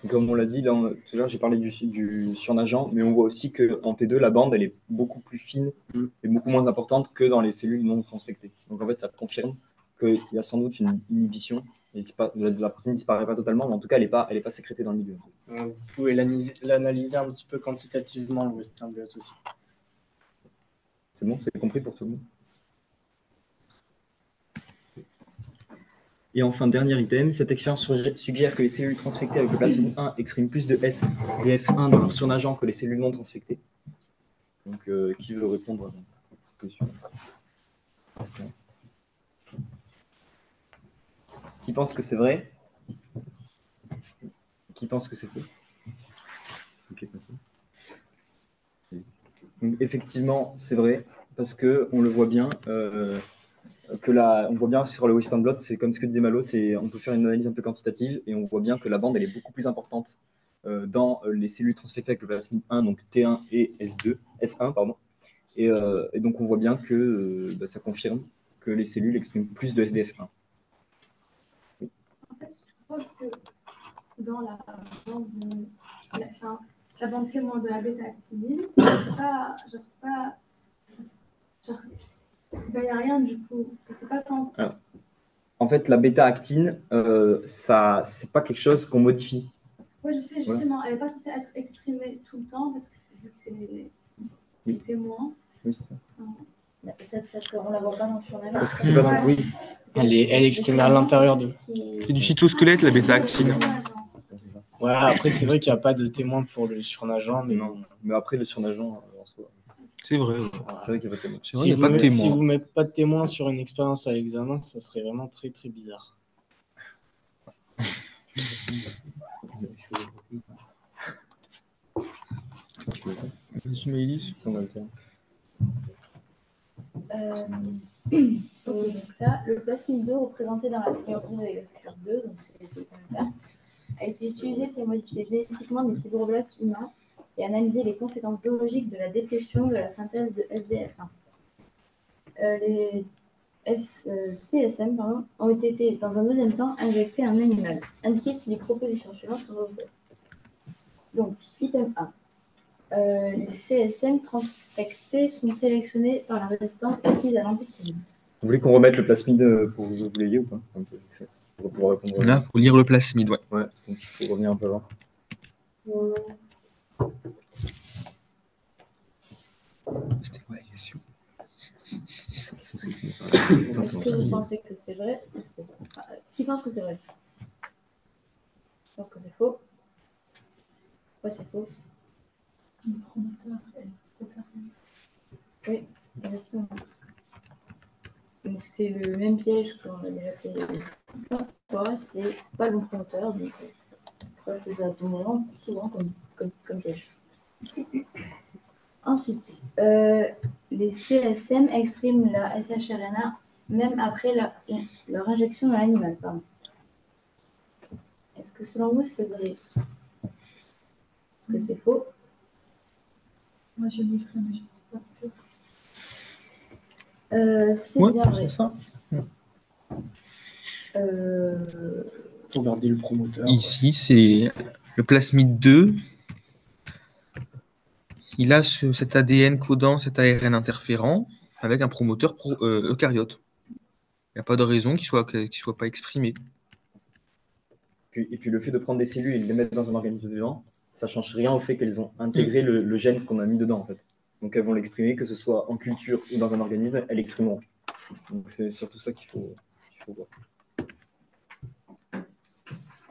Comme on l'a dit, là, tout à l'heure, j'ai parlé du surnageant, mais on voit aussi qu'en T2, la bande, elle est beaucoup plus fine et beaucoup moins importante que dans les cellules non transfectées. Donc, en fait, ça confirme qu'il y a sans doute une inhibition et que la protéine ne disparaît pas totalement, mais en tout cas, elle n'est pas sécrétée dans le milieu. Vous pouvez l'analyser un petit peu quantitativement, le Western blot aussi. C'est bon, c'est compris pour tout le monde? Et enfin, dernier item, cette expérience suggère que les cellules transfectées avec le plasmide 1 expriment plus de SDF1 dans leur surnageant que les cellules non transfectées. Donc, qui veut répondre à cette question? Qui pense que c'est vrai? Qui pense que c'est faux? Donc, effectivement, c'est vrai, parce qu'on le voit bien, on voit bien sur le Western blot, c'est comme ce que disait Malo, on peut faire une analyse un peu quantitative et on voit bien que la bande elle est beaucoup plus importante dans les cellules transfectées avec le plasmide 1, donc T1 et S1, pardon. Et donc on voit bien que ça confirme que les cellules expriment plus de SDF1. En fait, je crois parce que dans la bande, la bande témoin de la bêta-actinine, c'est pas, il n'y a rien du coup. C'est pas quand. Alors, en fait, la bêta-actine, c'est pas quelque chose qu'on modifie. Oui, je sais, justement, elle n'est pas censée être exprimée tout le temps parce que vu que c'est témoin. Oui, c'est ça. Parce qu'on la voit pas dans le journal. Parce que c'est pas dans... Oui. Elle est exprimée à l'intérieur d'eux. C'est du cytosquelette, la bêta-actine. C'est ça. Voilà, après, c'est vrai qu'il n'y a pas de témoin pour le surnageant, mais Non, mais après, le surnageant, en soi, C'est vrai. Ouais. c'est vrai qu'il n'y a pas de témoin. C'est vrai, il n'y a pas de Si témoin. vous ne mettez pas de témoin sur une expérience à l'examen, ça serait vraiment très très bizarre. Vas-y, Maëlys. Ok, donc là, le plasmide 2 représenté dans la théorie de l'exercice 2, donc c'est le commentaire, a été utilisé pour modifier génétiquement des fibroblastes humains et analyser les conséquences biologiques de la déplétion de la synthèse de SDF1. Les CSM ont été, dans un deuxième temps, injectés à un animal. Indiquez si les propositions suivantes sont vraies ou fausses. Donc, item 1. Les CSM transfectés sont sélectionnés par la résistance acquise à l'ampicilline. Vous voulez qu'on remette le plasmide pour que vous l'ayez ou pas? Pour pouvoir répondre. Là, il faut lire le plasmide, ouais. Ouais, donc il faut revenir un peu avant. C'était quoi la question? Est-ce que vous pensez que c'est vrai ou faux? Qui pense que c'est vrai? Je pense que c'est faux. Pourquoi c'est faux? Oui, exactement. Donc c'est le même piège qu'on a déjà fait. C'est pas le bon promoteur, donc je crois que ça tombe vraiment souvent comme piège. Ensuite, les CSM expriment la shRNA même après leur injection dans l'animal. Est-ce que selon vous c'est vrai? Est-ce que c'est faux? Moi, je livre, mais je ne suis pas sûre. C'est bien vrai. C'est ça. Faut garder le promoteur. Ici, c'est le plasmide 2. Il a cet ADN codant, cet ARN interférent avec un promoteur eucaryote. Il n'y a pas de raison qu'il ne soit pas exprimé. Et puis le fait de prendre des cellules et de les mettre dans un organisme vivant, ça ne change rien au fait qu'elles ont intégré le gène qu'on a mis dedans, en fait. Donc elles vont l'exprimer, que ce soit en culture ou dans un organisme, elles l'exprimeront. Donc c'est surtout ça qu'il faut voir.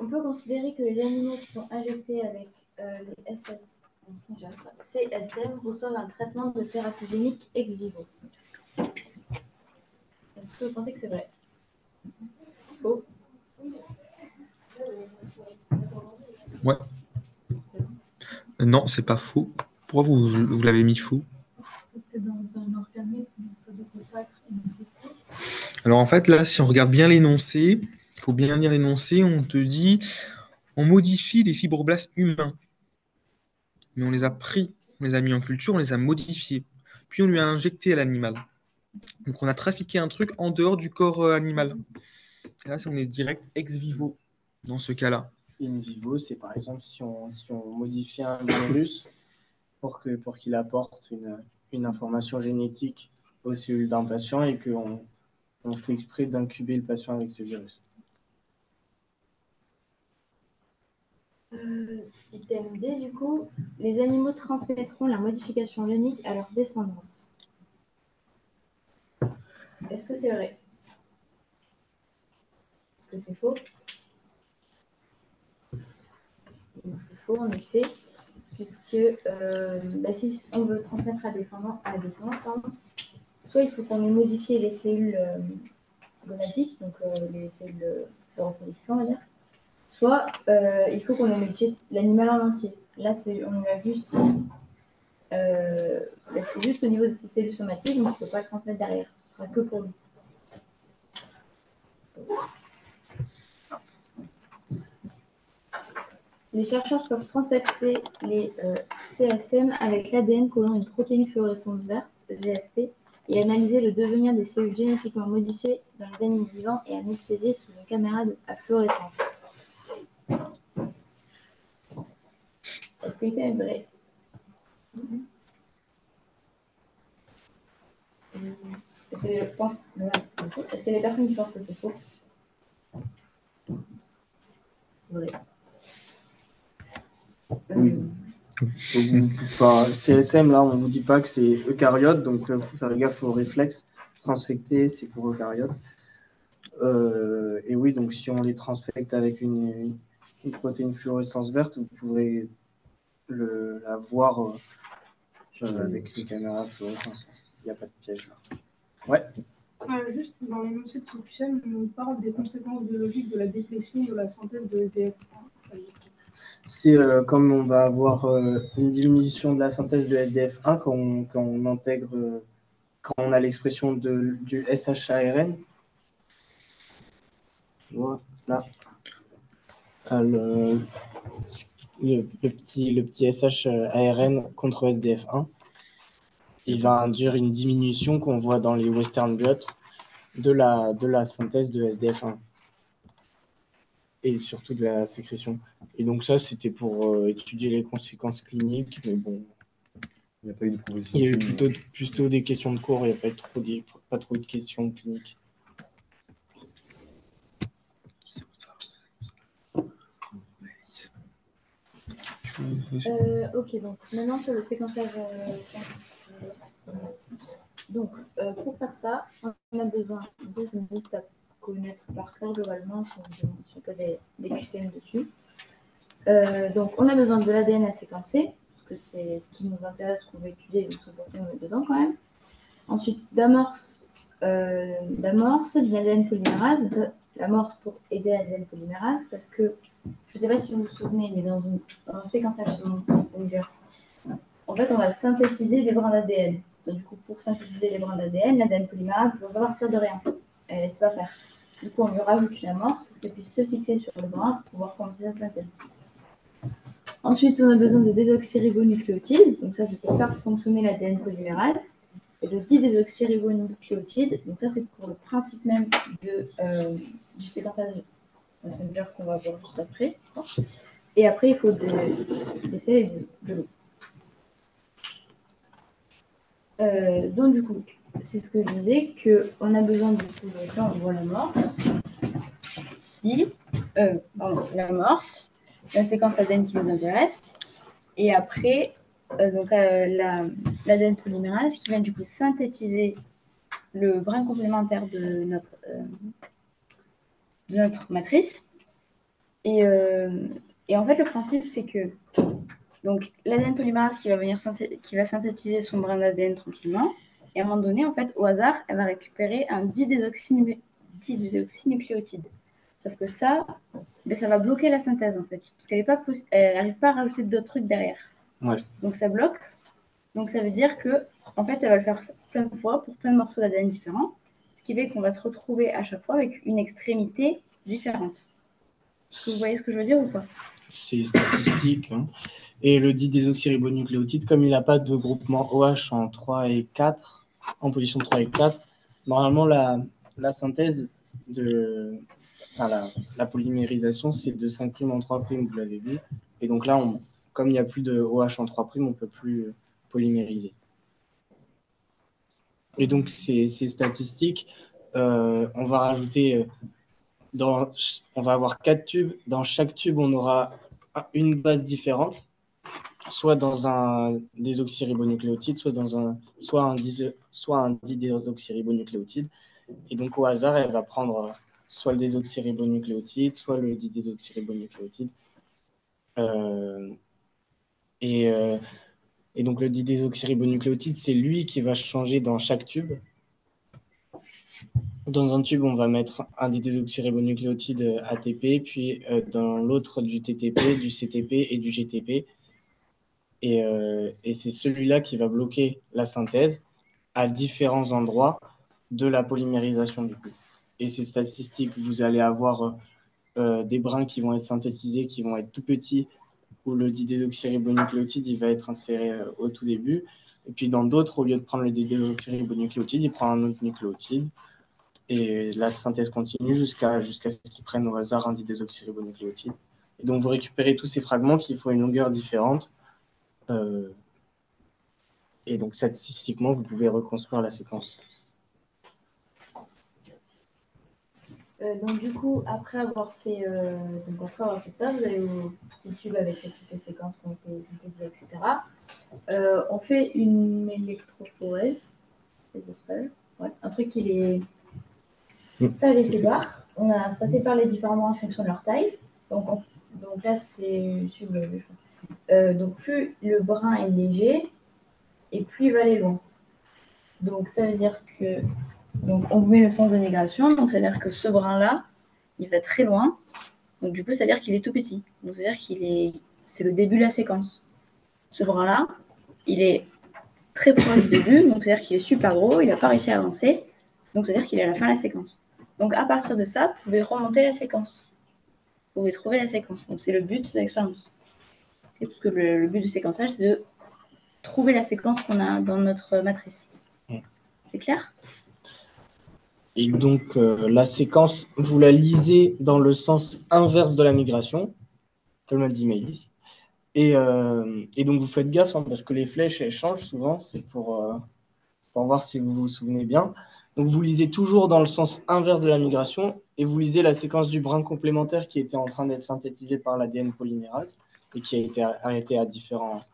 On peut considérer que les animaux qui sont injectés avec les CSM reçoivent un traitement de thérapie génique ex vivo. Est-ce que vous pensez que c'est vrai? Faux? Ouais. Non, c'est pas faux. Pourquoi vous l'avez mis faux? C'est dans un organisme, donc ça ne devrait pas être une infection. Alors en fait, là, si on regarde bien l'énoncé, il faut bien lire l'énoncé, on te dit on modifie des fibroblastes humains. Mais on les a pris, on les a mis en culture, on les a modifiés. Puis on lui a injecté à l'animal. Donc on a trafiqué un truc en dehors du corps animal. Et là, on est direct ex vivo dans ce cas-là. In vivo, c'est par exemple si on modifie un virus pour qu'il apporte une information génétique aux cellules d'un patient et qu'on fait exprès d'incuber le patient avec ce virus. Item D, du coup, les animaux transmettront la modification génique à leur descendance. Est-ce que c'est vrai? Est-ce que c'est faux? C'est faux, en effet, puisque si on veut transmettre à la descendance, soit il faut qu'on ait modifié les cellules gonadiques, donc les cellules de reproduction, on va dire, soit il faut qu'on ait modifié l'animal en entier. Là, on a juste c'est juste au niveau de ses cellules somatiques, donc il ne peut pas le transmettre derrière. Ce sera que pour lui. Les chercheurs peuvent transmettre les CSM avec l'ADN codant une protéine fluorescence verte, GFP, et analyser le devenir des cellules génétiquement modifiées dans les animaux vivants et anesthésiés sous une caméra à fluorescence. Est-ce que c'est vrai? Est-ce que les personnes qui pensent que c'est faux? C'est vrai. Oui. Enfin, CSM, là, on ne vous dit pas que c'est eucaryote, donc il faut faire gaffe aux réflexes. Transfecter, c'est pour eucaryote. Et oui, donc si on les transfecte avec une protéine fluorescence verte, vous pourrez la voir avec une caméra fluorescence. Il n'y a pas de piège là. Ouais. Juste dans l'énoncé de Sofiane, on parle des conséquences biologiques de la déflexion de la synthèse de SDF. C'est comme on va avoir une diminution de la synthèse de SDF1 quand on intègre, quand on a l'expression du SHARN. Voilà. Le petit SHARN contre SDF1, il va induire une diminution qu'on voit dans les Western blots de la synthèse de SDF1 et surtout de la sécrétion. Et donc ça, c'était pour étudier les conséquences cliniques, mais bon, il n'y a pas eu de proposition. Il y a eu plutôt des questions de cours, il n'y a pas trop de questions cliniques. Ok, donc maintenant sur le séquençage. Donc, pour faire ça, on a besoin d'une liste à connaître par cœur globalement si on pose des QCM dessus. Donc, on a besoin de l'ADN à séquencer, parce que c'est ce qui nous intéresse, qu'on veut étudier, donc c'est important de mettre dedans quand même. Ensuite, d'amorce d'une ADN polymérase. L'amorce pour aider l'ADN polymérase, parce que, je ne sais pas si vous vous souvenez, mais dans un séquençage sur mon Messenger, en fait, on va synthétiser des brins d'ADN. Donc, du coup, pour synthétiser les brins d'ADN, l'ADN polymérase ne va pas partir de rien. Elle ne laisse pas faire. Du coup, on lui rajoute une amorce pour qu'elle puisse se fixer sur le brin pour pouvoir commencer sa synthèse. Ensuite, on a besoin de désoxyribonucléotides. Donc, ça, c'est pour faire fonctionner l'ADN polymérase. Et de didésoxyribonucléotides. Donc, ça, c'est pour le principe même du séquençage Messenger qu'on va voir juste après. Et après, il faut des sels et de l'eau. Donc du coup, c'est ce que je disais, qu'on a besoin du coup, donc là on voit l'amorce, l'amorce, la séquence ADN qui nous intéresse, et après l'ADN polymérase qui vient du coup synthétiser le brin complémentaire de notre matrice. Et en fait, le principe, c'est que donc l'ADN polymérase qui va synthétiser son brin d'ADN tranquillement, et à un moment donné, en fait, au hasard, elle va récupérer un didésoxynucléotide. Sauf que ça va bloquer la synthèse, en fait, parce qu'elle n'arrive pas à rajouter d'autres trucs derrière. Ouais. Donc ça bloque. Donc ça veut dire que, en fait, ça va le faire plein de fois pour plein de morceaux d'ADN différents, ce qui fait qu'on va se retrouver à chaque fois avec une extrémité différente. Est-ce que vous voyez ce que je veux dire ou pas? C'est statistique. Hein. Et le didésoxyribonucléotide, comme il n'a pas de groupement OH en 3 et 4, en position 3 et 4, normalement, la synthèse la polymérisation, c'est de 5' en 3', vous l'avez vu. Et donc là, comme il n'y a plus de OH en 3', on ne peut plus polymériser. Et donc, c'est statistique. On va rajouter... on va avoir 4 tubes. Dans chaque tube, on aura une base différente, soit dans un désoxyribonucléotide, soit un didésoxyribonucléotide. Et donc, au hasard, elle va prendre soit le désoxyribonucléotide, soit le didésoxyribonucléotide. Et donc, le didésoxyribonucléotide, c'est lui qui va changer dans chaque tube. Dans un tube, on va mettre un didésoxyribonucléotide ATP, puis dans l'autre du TTP, du CTP et du GTP. Et c'est celui-là qui va bloquer la synthèse à différents endroits de la polymérisation du coup. Et ces statistiques, vous allez avoir des brins qui vont être synthétisés, qui vont être tout petits, où le didésoxyribonucléotide il va être inséré au tout début. Et puis dans d'autres, au lieu de prendre le didésoxyribonucléotide, il prend un autre nucléotide. Et la synthèse continue jusqu'à ce qu'il prenne au hasard un didésoxyribonucléotide. Et donc vous récupérez tous ces fragments qui font une longueur différente. Et donc statistiquement, vous pouvez reconstruire la séquence. Donc du coup, après avoir fait ça, vous avez vos petits tubes avec toutes les séquences qui ont été synthétisées, etc. On fait une électrophorèse, ouais, un truc qui les... Ça les sépare. Ça sépare les différents brins en fonction de leur taille. Donc là, c'est... je pense. Donc plus le brin est léger, et plus il va aller loin. Donc ça veut dire que... Donc on vous met le sens de migration, donc ça veut dire que ce brin-là, il va très loin. Donc du coup, ça veut dire qu'il est tout petit. Donc ça veut dire c'est le début de la séquence. Ce brin-là, il est très proche du début, donc ça veut dire qu'il est super gros, il n'a pas réussi à avancer. Donc ça veut dire qu'il est à la fin de la séquence. Donc à partir de ça, vous pouvez remonter la séquence. Vous pouvez trouver la séquence. Donc c'est le but de l'expérience. Parce que le but du séquençage, c'est de trouver la séquence qu'on a dans notre matrice. C'est clair ? Et donc, la séquence, vous la lisez dans le sens inverse de la migration, comme l'a dit Maïs. Et donc, vous faites gaffe, hein, parce que les flèches, elles changent souvent. C'est pour voir si vous vous souvenez bien. Donc, vous lisez toujours dans le sens inverse de la migration et vous lisez la séquence du brin complémentaire qui était en train d'être synthétisée par l'ADN polymérase et qui a été arrêtée à différents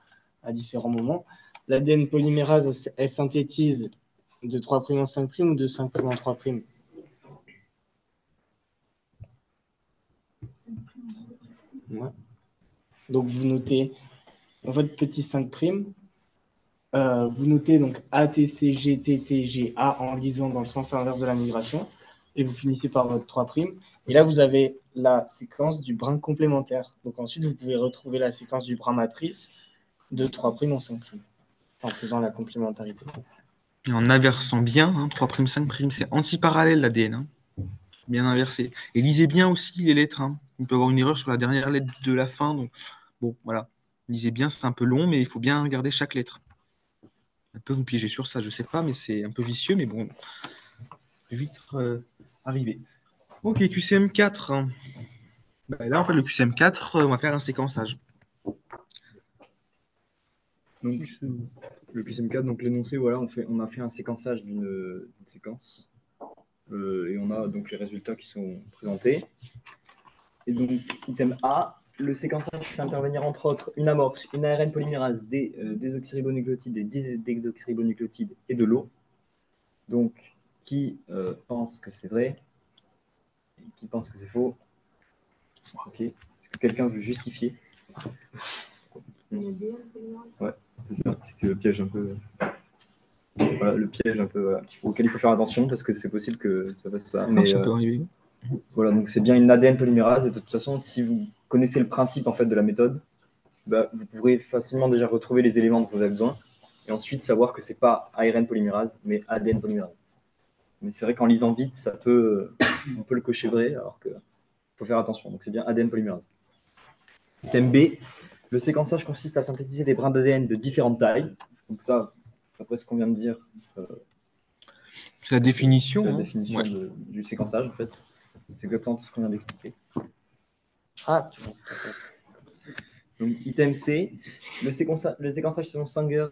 moments. L'ADN polymérase, elle synthétise de 3' en 5' ou de 5' en 3'? Ouais. Donc, vous notez votre petit 5'. Vous notez donc ATCGTTGA en lisant dans le sens inverse de la migration. Et vous finissez par votre 3'. Et là, vous avez la séquence du brin complémentaire. Donc, ensuite, vous pouvez retrouver la séquence du brin matrice de 3' en 5', en faisant la complémentarité. Et en inversant bien, hein, 3', 5', c'est antiparallèle l'ADN. Hein. Bien inversé. Et lisez bien aussi les lettres. Hein. On peut avoir une erreur sur la dernière lettre de la fin. Donc, bon, voilà. Lisez bien, c'est un peu long, mais il faut bien regarder chaque lettre. Un peu vous piéger sur ça, je sais pas, mais c'est un peu vicieux, mais bon, vite arrivé. Ok, QCM4. Bah, là, en fait, le QCM4, on va faire un séquençage. Donc, le QCM4, donc l'énoncé, voilà, on a fait un séquençage d'une séquence. Et on a donc les résultats qui sont présentés. Et donc, item A, le séquençage fait intervenir entre autres une amorce, une ARN polymérase, des désoxyribonucléotides, des désoxyribonucléotides et de l'eau. Donc, qui pense que c'est vrai et qui pense que c'est faux? Ok. Est-ce que quelqu'un veut justifier? Ouais, c'est ça. C'est le piège un peu. Voilà, le piège un peu auquel il faut faire attention parce que c'est possible que ça fasse ça. Mais, ça peut arriver. Voilà, donc c'est bien une ADN polymérase. Et de toute façon, si vous connaissez le principe en fait de la méthode, bah, vous pourrez facilement déjà retrouver les éléments dont vous avez besoin et ensuite savoir que c'est pas ARN polymérase, mais ADN polymérase. Mais c'est vrai qu'en lisant vite, on peut le cocher vrai, alors qu'il faut faire attention. Donc c'est bien ADN polymérase. Thème B, le séquençage consiste à synthétiser des brins d'ADN de différentes tailles. Donc ça, après ce qu'on vient de dire, c'est la définition, la définition ouais. du séquençage en fait. C'est exactement tout ce qu'on vient d'expliquer. Donc, item C, le séquençage selon Sanger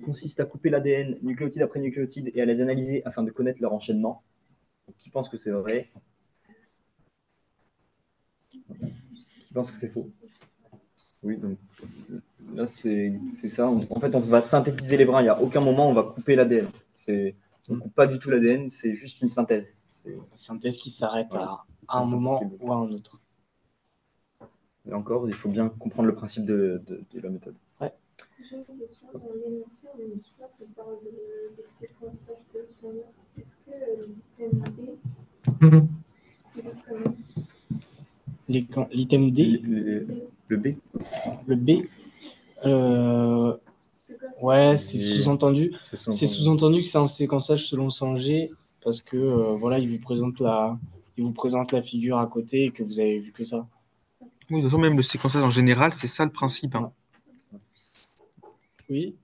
consiste à couper l'ADN nucléotide après nucléotide et à les analyser afin de connaître leur enchaînement. Donc, qui pense que c'est vrai? Qui pense que c'est faux? Oui, donc là c'est ça. En fait, on va synthétiser les brins. Il n'y a aucun moment où on va couper l'ADN. On ne coupe pas du tout l'ADN, c'est juste une synthèse. C'est une synthèse qui s'arrête à un moment ou à un autre. Et encore, il faut bien comprendre le principe de la méthode. Ouais. J'ai une question. Dans l'énoncé, on est sûr qu'on parle de séquençage de Sanger. Est-ce que l'item B, c'est juste comme l'item D, le B. Le B. Ouais, c'est Oui. sous-entendu. C'est C'est sous-entendu que c'est un séquençage selon Sanger parce que voilà, il vous présente la figure à côté et que vous avez vu que ça. Oui, de toute façon, même le séquençage en général, c'est ça le principe. Hein. Oui.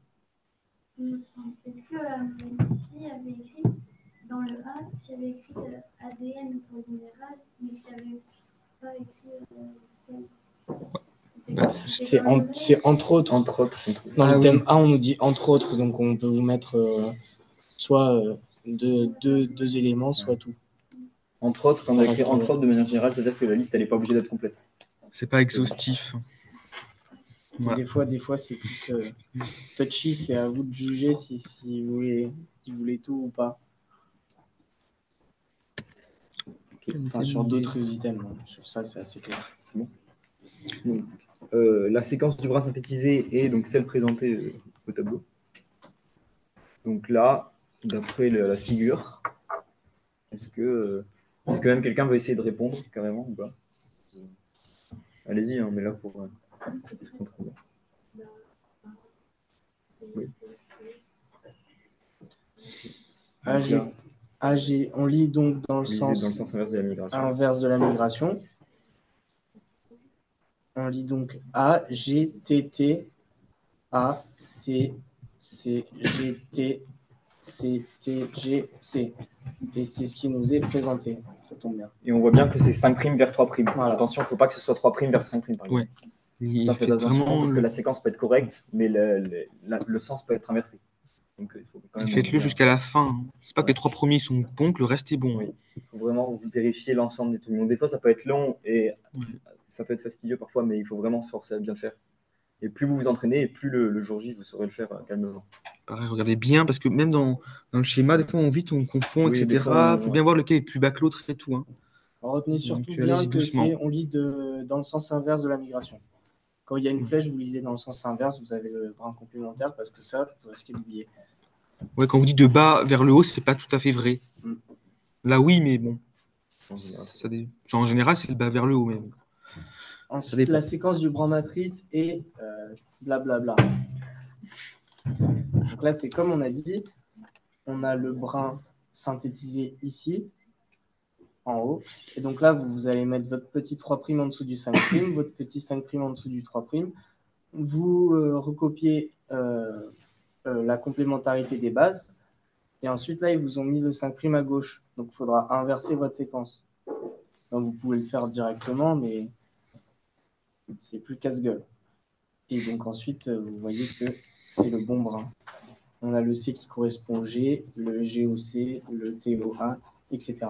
Est-ce que s'il y avait écrit dans le A, s'il y avait écrit ADN polymérase, mais qu'il n'y avait pas écrit C'est entre autres. Entre autres. Dans Ah le oui. thème A, on nous dit entre autres, donc on peut vous mettre soit deux éléments, soit tout. Entre autres, quand on Ça écrit reste, entre autres de manière générale, c'est-à-dire que la liste, elle n'est pas obligée d'être complète. C'est pas exhaustif. Voilà. Des fois c'est plus touchy, c'est à vous de juger si vous voulez tout ou pas. Enfin, sur d'autres items, hein. Sur ça, c'est assez clair. C'est bon. Donc, la séquence du bras synthétisé est donc celle présentée au tableau. Donc là, d'après la figure, est-ce que même quelqu'un va essayer de répondre carrément ou pas? Allez-y, on est là pour. Oui. AG, on lit donc dans le sens inverse de la migration. Inverse de la migration. On lit donc A, G, T, T, A, C, C, G, T, C, T, G, C. Et c'est ce qui nous est présenté. Ça tombe bien. Et on voit bien que c'est 5' vers 3'. Voilà. Attention, il ne faut pas que ce soit 3' vers 5', par exemple. Ouais. Ça fait attention parce que la séquence peut être correcte, mais le sens peut être inversé. Donc, il faut quand même. Faites-le jusqu'à la fin. C'est pas que les 3 premiers sont bons, que le reste est bon. Oui. Il faut vraiment vérifier l'ensemble des trucs. Donc, des fois, ça peut être long et ça peut être fastidieux parfois, mais il faut vraiment se forcer à bien faire. Et plus vous vous entraînez, et plus le jour J, vous saurez le faire calmement. Pareil, regardez bien, parce que même dans le schéma, des fois, on confond, Oui, etc. Il faut bien voir lequel est plus bas que l'autre et tout. Hein. Retenez surtout Donc, bien allez-y que doucement. on lit dans le sens inverse de la migration. Quand il y a une flèche, vous lisez dans le sens inverse, vous avez le brin complémentaire, parce que ça, vous risquez d'oublier. Ouais, quand vous dites de bas vers le haut, c'est pas tout à fait vrai. Là, oui, mais bon. En général, c'est le bas vers le haut. Mais... Ensuite, la séquence du brin matrice est blablabla. Donc là, c'est comme on a dit, on a le brin synthétisé ici, en haut. Et donc là, vous allez mettre votre petit 3' en dessous du 5', votre petit 5' en dessous du 3'. Vous recopiez la complémentarité des bases. Et ensuite, là, ils vous ont mis le 5' à gauche. Donc, il faudra inverser votre séquence. Donc, vous pouvez le faire directement, mais c'est plus casse-gueule. Et donc, ensuite, vous voyez que c'est le bon brin. On a le C qui correspond au G, le G au C, le T au A, etc.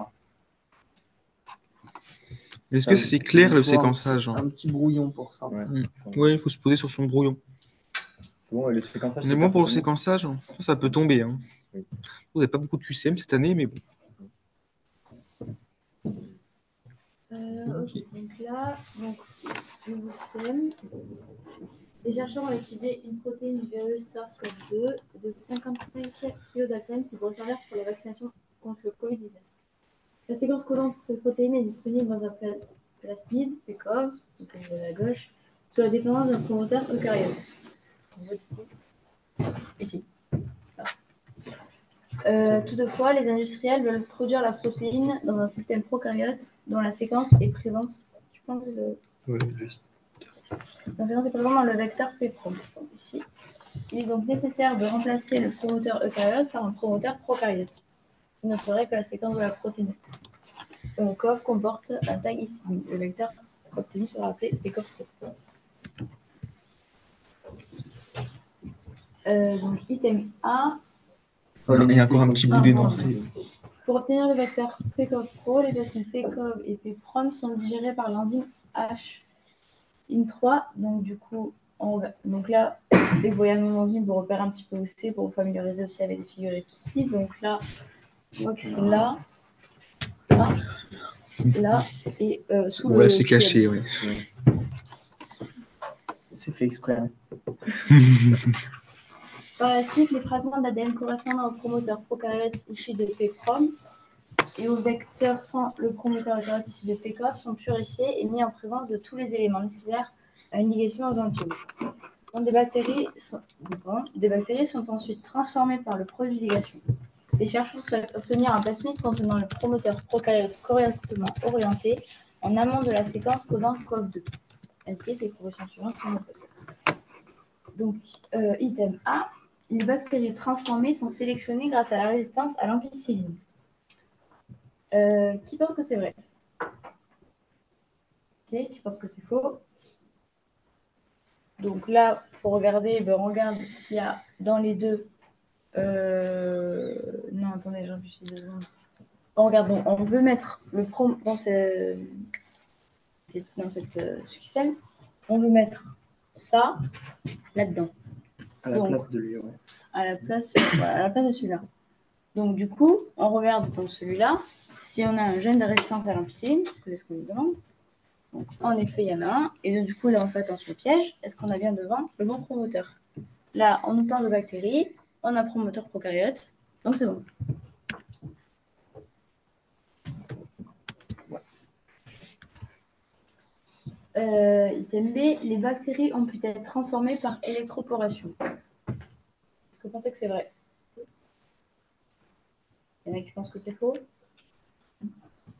Est-ce que c'est clair le séquençage? Un petit brouillon pour ça. Oui, il faut se poser sur son brouillon. C'est bon, le séquençage. On est bon pour le séquençage? Ça peut tomber. Hein. Oui. Vous n'avez pas beaucoup de QCM cette année, mais bon. Ok, donc là, nouveau QCM. Des chercheurs ont étudié une protéine du virus SARS-CoV-2 de 55 kilodaltone qui pourrait servir pour la vaccination contre le Covid-19. La séquence codante pour cette protéine est disponible dans un plasmide, PCOV, donc à la gauche, sous la dépendance d'un promoteur eucaryote. Ici. Toutefois, les industriels veulent produire la protéine dans un système prokaryote dont la séquence est présente. Tu peux enlever le... Oui, juste. La séquence est présente dans le vecteur P-prom. Ici. Il est donc nécessaire de remplacer le promoteur eucaryote par un promoteur prokaryote. Vous noterez que la séquence de la protéine COV comporte un tag ici. Le vecteur obtenu sera appelé PCOV. Donc, item A. Il y a encore un petit bout d'énoncé. Pour obtenir le vecteur PCOV-Pro, les plasmides PCOV et P-prom sont digérés par l'enzyme H-IN3. Donc, du coup, donc là, dès que vous voyez un nom d'enzyme, vous repérez un petit peu où c'est pour vous familiariser aussi avec les figures et tout ci. Donc là, je vois que c'est là, là et sous le. Ouais, c'est caché, oui. C'est fait exprès. Par la suite, les fragments d'ADN correspondant au promoteur prokaryote issu de P-prom et au vecteur sans le promoteur eucaryote issu de PCOV sont purifiés et mis en présence de tous les éléments nécessaires à une ligation dans un tube. quand des bactéries sont ensuite transformées par le produit de ligation. Les chercheurs souhaitent obtenir un plasmide contenant le promoteur prokaryote correctement orienté en amont de la séquence codant COV2. Indiquer ces progressions suivantes sont possibles. Donc, item A, les bactéries transformées sont sélectionnées grâce à la résistance à l'ampicilline. Qui pense que c'est vrai? Ok, qui pense que c'est faux? Donc là, pour regarder, on regarde s'il y a dans les deux. Non, attendez, j'en réfléchis 2 secondes. On regarde, donc, on veut mettre le dans ce système, on veut mettre ça là-dedans. À la place de lui, ouais. À la place de celui-là. Donc du coup, on regarde dans celui-là si on a un gène de résistance à l'ampicilline, parce que c'est ce qu'on nous demande. Donc, en effet, il y en a un. Et donc, du coup, là, on fait attention au piège. Est-ce qu'on a bien devant le bon promoteur? Là, on nous parle de bactéries. On a promoteur prokaryote. Donc, c'est bon. Item B, les bactéries ont pu être transformées par électroporation. Est-ce que vous pensez que c'est vrai? Il y en a qui pensent que c'est faux.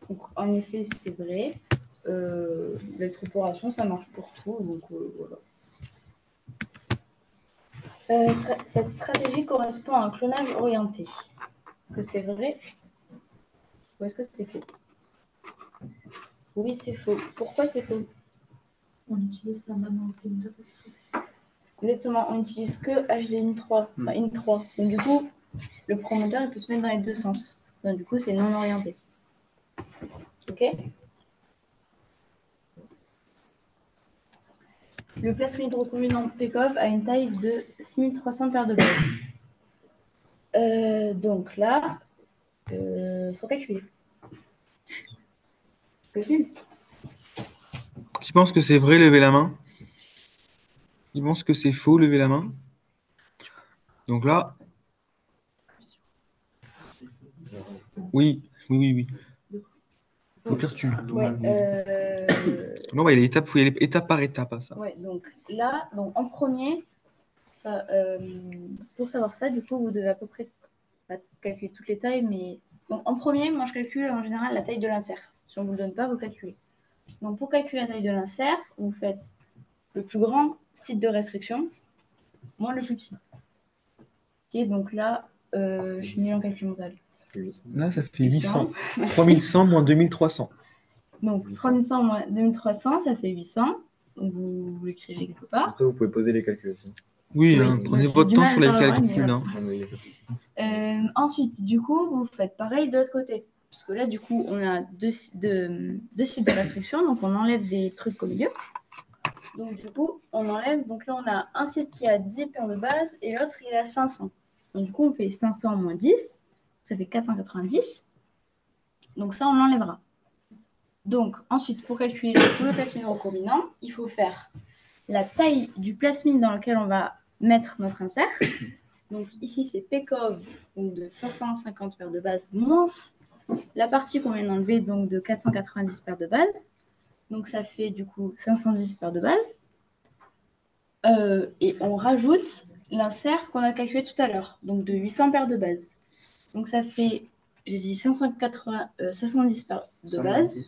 Donc, en effet, c'est vrai. L'électroporation, ça marche pour tout. Donc, voilà. Cette stratégie correspond à un clonage orienté. Est-ce que c'est vrai ou est-ce que c'est faux? Oui, c'est faux. Pourquoi c'est faux? On utilise la même enzyme de restriction. Exactement, on n'utilise que HDN3, enfin IN3. Donc du coup, le promoteur il peut se mettre dans les deux sens. Donc du coup, c'est non orienté. Ok? Le plasmide recombinant PCOV a une taille de 6300 paires de bases. Donc là, faut calculer. Calcule. Qui pense que c'est vrai, levez la main. Qui pense que c'est faux, levez la main. Donc là. Oui. Au pire, tu. Ouais, Non, bah, il faut y aller étape par étape à ça. ouais, donc là, en premier, ça, pour savoir ça, du coup, vous devez à peu près calculer toutes les tailles, mais donc, en premier, moi je calcule en général la taille de l'insert. Si on ne vous le donne pas, vous calculez. Donc pour calculer la taille de l'insert, vous faites le plus grand site de restriction moins le plus petit. Ok, donc là, je suis nulle en calcul mental. Là, ça fait 800. 3100 moins 2300. Donc 3100 moins 2300, ça fait 800. Donc vous l'écrivez quelque part. Après, vous pouvez poser les calculs aussi. Oui, prenez votre temps sur les calculs. Ensuite, du coup, vous faites pareil de l'autre côté. Parce que là, du coup, on a deux sites de restriction. Donc, on enlève des trucs au milieu. Donc, du coup, on enlève. Donc, là, on a un site qui a 10 paires de base et l'autre, il a 500. Donc, du coup, on fait 500 moins 10. Ça fait 490. Donc, ça, on l'enlèvera. Donc, ensuite, pour calculer le plasmide recombinant, il faut faire la taille du plasmide dans lequel on va mettre notre insert. Donc ici, c'est PCOV, donc de 550 paires de base, moins la partie qu'on vient d'enlever, donc de 490 paires de base. Donc ça fait du coup 510 paires de base. Et on rajoute l'insert qu'on a calculé tout à l'heure, donc de 800 paires de base. Donc ça fait, j'ai dit 510 paires de base, ouais.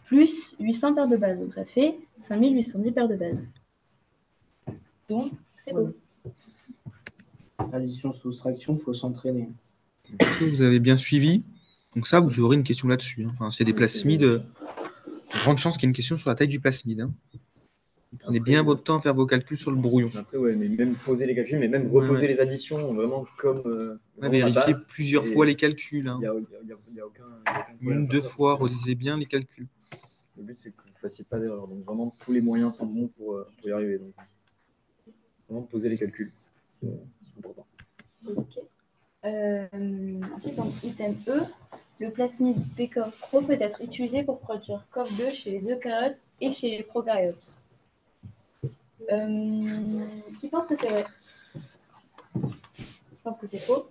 Plus 800 paires de base. Donc ça fait 5810 paires de base. Donc c'est beau. Addition-soustraction, il faut s'entraîner. Vous avez bien suivi. Donc ça, vous aurez une question là-dessus. Enfin, s'il y a des plasmides, grande chance qu'il y ait une question sur la taille du plasmide. Prenez bien votre temps à faire vos calculs sur le brouillon. Après, ouais, mais même poser les calculs, mais même reposer les additions, vraiment comme... vérifiez plusieurs fois les calculs. Il n'y a aucun Une, deux fois, relisez bien les calculs. Le but, c'est que vous ne fassiez pas d'erreur. Donc vraiment, tous les moyens sont bons pour y arriver. Donc, vraiment, poser les calculs. C'est important. Ok. Ensuite, donc, item E, le plasmide PCOV Pro peut être utilisé pour produire COV2 chez les eucaryotes et chez les prokaryotes. Qui pense que c'est vrai? Qui pense que c'est faux?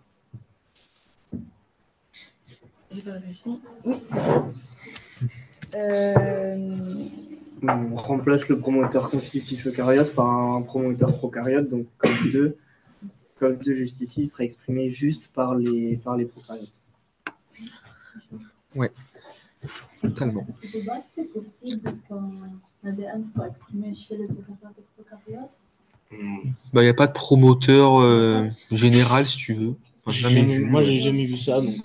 J'ai pas réfléchi. Oui, c'est faux. on remplace le promoteur constitutif eucaryote par un promoteur procaryote, donc COV2 juste ici sera exprimé juste par les procaryotes. Ouais, totalement. De base, c'est possible qu'un ADN soit exprimé chez les eucaryotes et procaryotes. Bah, il n'y a pas de promoteur général, si tu veux. Enfin, jamais vu. Moi, j'ai jamais vu ça, donc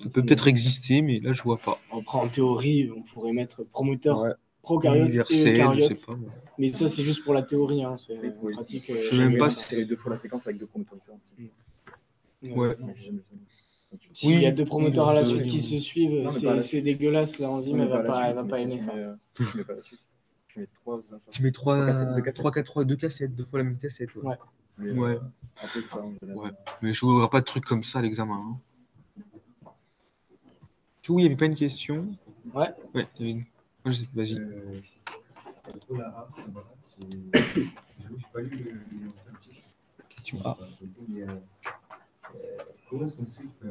Ça peut peut-être exister, mais là, je vois pas. après, en théorie, on pourrait mettre promoteur Ouais. procaryote et Universel, je eucaryote. sais pas. moi. Mais ça, c'est juste pour la théorie, hein. C'est Oui, oui. pratique. Je sais même pas si c'est les 2 fois la séquence avec 2 promoteurs différents. Ouais. Mais j'ai jamais vu ça. S'il y a Oui, 2 promoteurs à la oui, suite oui. qui se suivent, Non, mais pas à la c'est suite. dégueulasse. L'enzyme, elle va pas aimer ça. Je mets pas la suite. Je mets 3 Tu mets cassettes, 2 cassettes, 2 fois la même cassette. Ouais. Ouais. Mais, Ouais. après ça, on va Ouais. Mais je n'aurai pas de trucs comme ça à l'examen. Hein. Tu vois, il n'y avait pas une question? Ouais. Ouais, il y avait une. Moi, je sais, vas-y. Trop la A, ça va. J'avoue, j'ai pas lu l'énoncé un petit. Question A. Mais, comment est-ce qu'on sait que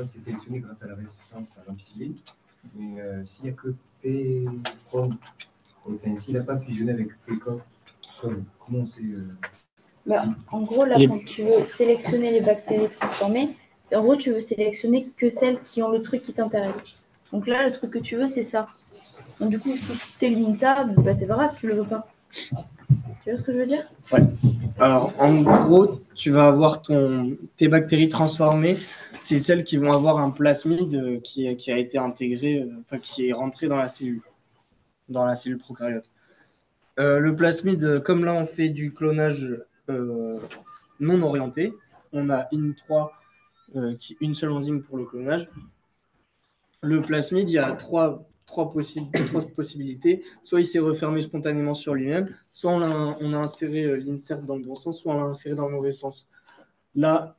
c'est sélectionné grâce à la résistance à l'ampicilline? Mais s'il n'y a que P prom, enfin, s'il n'a pas fusionné avec P com, comment on sait Bah, en gros, là, quand tu veux sélectionner les bactéries transformées, en gros, tu veux sélectionner que celles qui ont le truc qui t'intéresse. Donc là, le truc que tu veux, c'est ça. Donc du coup, si tu élimines ça, bah, c'est pas grave, tu le veux pas. Tu vois ce que je veux dire? Ouais. Alors, en gros, tu vas avoir tes bactéries transformées. C'est celles qui vont avoir un plasmide qui a été intégré, enfin, qui est rentré dans la cellule procaryote. Le plasmide, comme là, on fait du clonage non orienté. On a IN3, une seule enzyme pour le clonage. Le plasmide, il y a trois possibilités. Soit il s'est refermé spontanément sur lui-même, soit on a inséré l'insert dans le bon sens, soit on l'a inséré dans le mauvais sens. Là,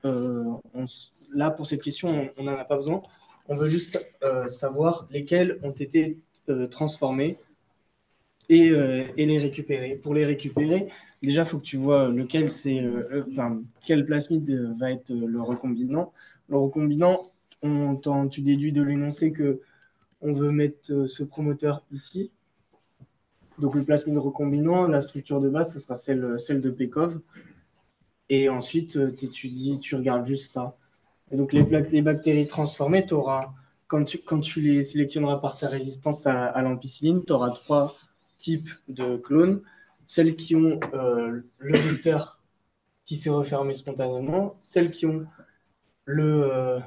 pour cette question, on n'en a pas besoin. On veut juste savoir lesquels ont été transformés et les récupérer. Pour les récupérer, déjà, il faut que tu vois quel plasmide va être le recombinant. Le recombinant, tu déduis de l'énoncé que on veut mettre ce promoteur ici. Donc le plasmide recombinant, la structure de base, ce sera celle de Pekov. Et ensuite, tu regardes juste ça. Et donc les bactéries transformées, quand tu les sélectionneras par ta résistance à l'ampicilline, tu auras 3 types de clones. Celles qui ont le vecteur qui s'est refermé spontanément, celles qui ont le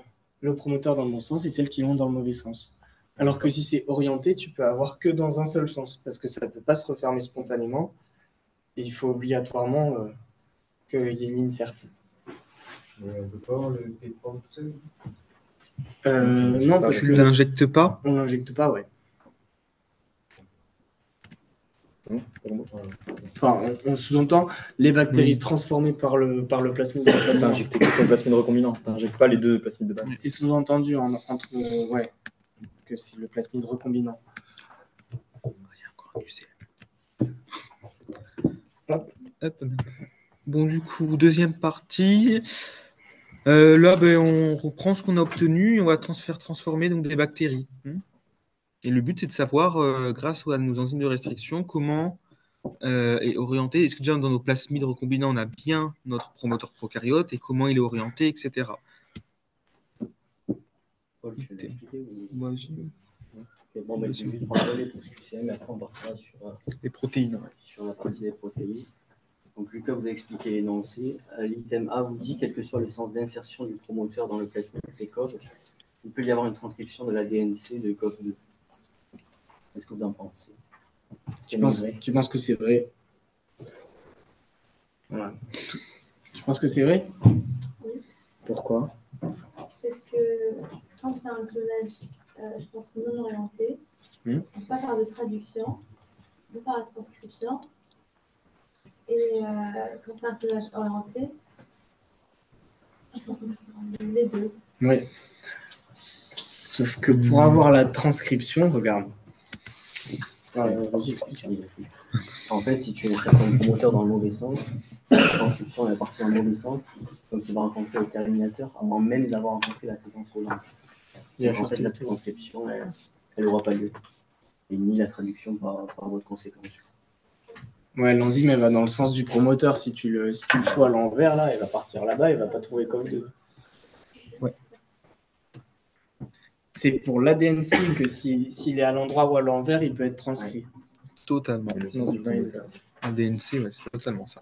promoteur dans le bon sens et celles qui l'ont dans le mauvais sens. Alors que si c'est orienté, tu peux avoir que dans un seul sens, parce que ça ne peut pas se refermer spontanément. Et il faut obligatoirement qu'il y ait l'insert. on ne peut pas avoir le P-prom tout seul? Non, parce Tu que l'injectes pas? on l'injecte pas, ouais. Enfin, on sous-entend les bactéries transformées par le plasmide. Tu as injecté que ton plasmide recombinant. Tu n'injectes pas les 2 plasmides de base. C'est sous-entendu que c'est le plasmide recombinant. Hop. Bon, du coup, deuxième partie. Là, on reprend ce qu'on a obtenu et on va transformer donc, des bactéries. Et le but, c'est de savoir, grâce à nos enzymes de restriction, comment est orienté. Est-ce que déjà dans nos plasmides recombinants, on a bien notre promoteur prokaryote et comment il est orienté, etc. Paul, tu veux l'expliquer ou... Moi, Bon, je vais juste renvoyer pour ce QCM et après on partira sur, des protéines. Sur la partie des protéines. Donc Lucas vous a expliqué l'énoncé. L'item A vous dit, quel que soit le sens d'insertion du promoteur dans le plasmide PCOV, il peut y avoir une transcription de la DNC de COV2. Qu'est-ce que vous en pensez? Tu penses que c'est vrai? Voilà. Tu penses que c'est vrai? Oui. Pourquoi? Parce que quand c'est un clonage, je pense non orienté, on ne peut pas faire de traduction, on peut faire la transcription. Et quand c'est un clonage orienté, je pense qu'on peut faire les deux. Oui. Sauf que pour avoir la transcription, regarde. Vas-y, explique. En fait, si tu insères ton promoteur dans le mauvais sens, la transcription est partie dans le mauvais sens, donc tu vas rencontrer le terminateur avant même d'avoir rencontré la séquence roulante. En fait, la transcription, elle n'aura pas lieu. et ni la traduction par voie de conséquence. Ouais, l'enzyme, elle va dans le sens du promoteur. Si tu le fous à l'envers, là, elle va partir là-bas, elle va pas trouver COV2. Ouais. C'est pour l'ADN SIM que s'il est à l'endroit ou à l'envers, il peut être transcrit. Totalement. Dans du pointer. Un DNC, ouais, c'est totalement ça.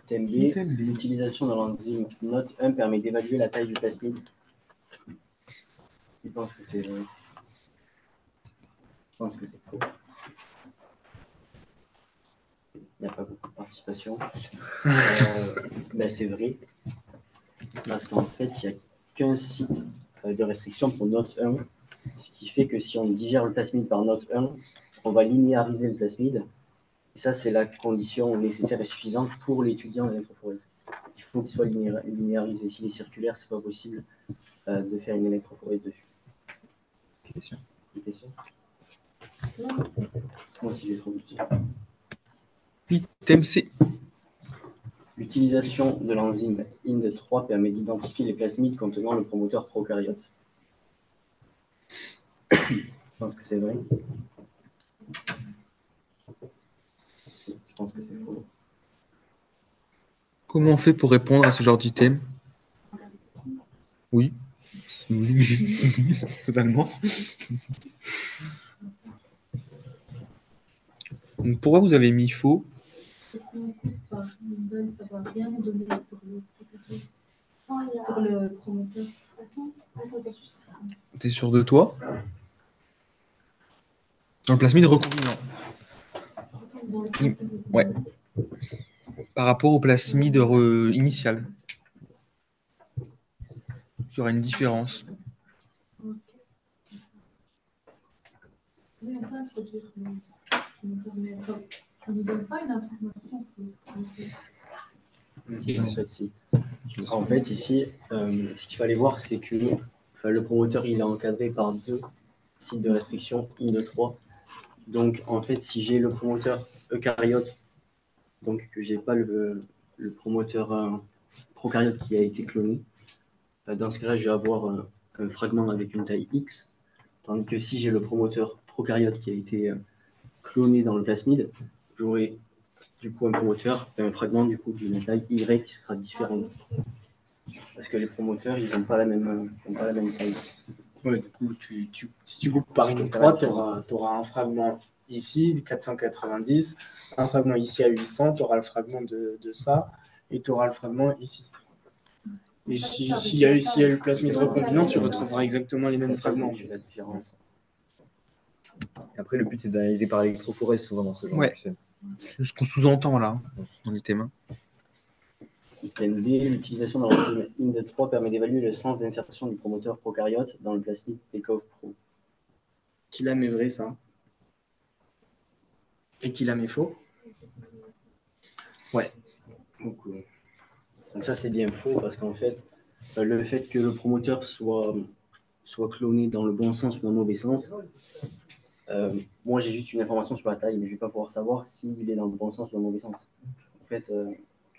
Thème B, l'utilisation de l'enzyme NOT1 permet d'évaluer la taille du plasmide. Qui pense que c'est vrai? Je pense que c'est faux. Il n'y a pas beaucoup de participation. Ben c'est vrai. Parce qu'en fait, il n'y a qu'un site de restriction pour NOT1. Ce qui fait que si on digère le plasmide par NOT1, on va linéariser le plasmide. Et ça, c'est la condition nécessaire et suffisante pour l'étudiant en électrophorèse. Il faut qu'il soit linéarisé. S'il est circulaire, ce n'est pas possible de faire une électrophorèse dessus. Question. Des questions? Moi aussi, j'ai trop dit. Oui, thème C. L'utilisation de l'enzyme IND3 permet d'identifier les plasmides contenant le promoteur prokaryote. Je pense que c'est vrai. Je pense que c'est faux. Comment on fait pour répondre à ce genre d'item? Oui. Oui, totalement. Donc, pourquoi vous avez mis faux? Par Nimble, ça va rien donner sur le promoteur. T'es sûr de toi? Dans le plasmide recombinant. Ouais. Par rapport au plasmide initial. Il y aura une différence. Mais on peut introduire le promoteur, mais ça ne nous donne pas une information sur le promoteur. Si, en fait, si. En fait, ici, ce qu'il fallait voir, c'est que le promoteur, il est encadré par 2 sites de restriction IND3. Donc, en fait, si j'ai le promoteur eucaryote, donc que j'ai pas le promoteur prokaryote qui a été cloné, dans ce cas-là, je vais avoir un fragment avec une taille X. Tandis que si j'ai le promoteur prokaryote qui a été cloné dans le plasmide, j'aurai du coup un fragment du coup d'une taille Y qui sera différente. Parce que les promoteurs, ils n'ont pas la même taille. Ouais, du coup, si tu coupes par une 3, tu auras un fragment ici de 490, un fragment ici à 800, tu auras le fragment de ça, et tu auras le fragment ici. Et s'il y a le plasmide recombinant, tu retrouveras exactement les mêmes fragments. La différence. Et après, le but, c'est d'analyser par électrophorèse souvent dans ce genre Ouais. de QCM. C'est ce qu'on sous-entend là, dans les thèmes. Item B, l'utilisation de l'enzyme IND3 permet d'évaluer le sens d'insertion du promoteur prokaryote dans le plasmide PCOV Pro. Qui la met vrai, ça? Et qui la met faux? Ouais. Donc ça, c'est bien faux parce qu'en fait, le fait que le promoteur soit cloné dans le bon sens ou dans le mauvais sens, moi, j'ai juste une information sur la taille, mais je ne vais pas pouvoir savoir s'il est dans le bon sens ou dans le mauvais sens. En fait,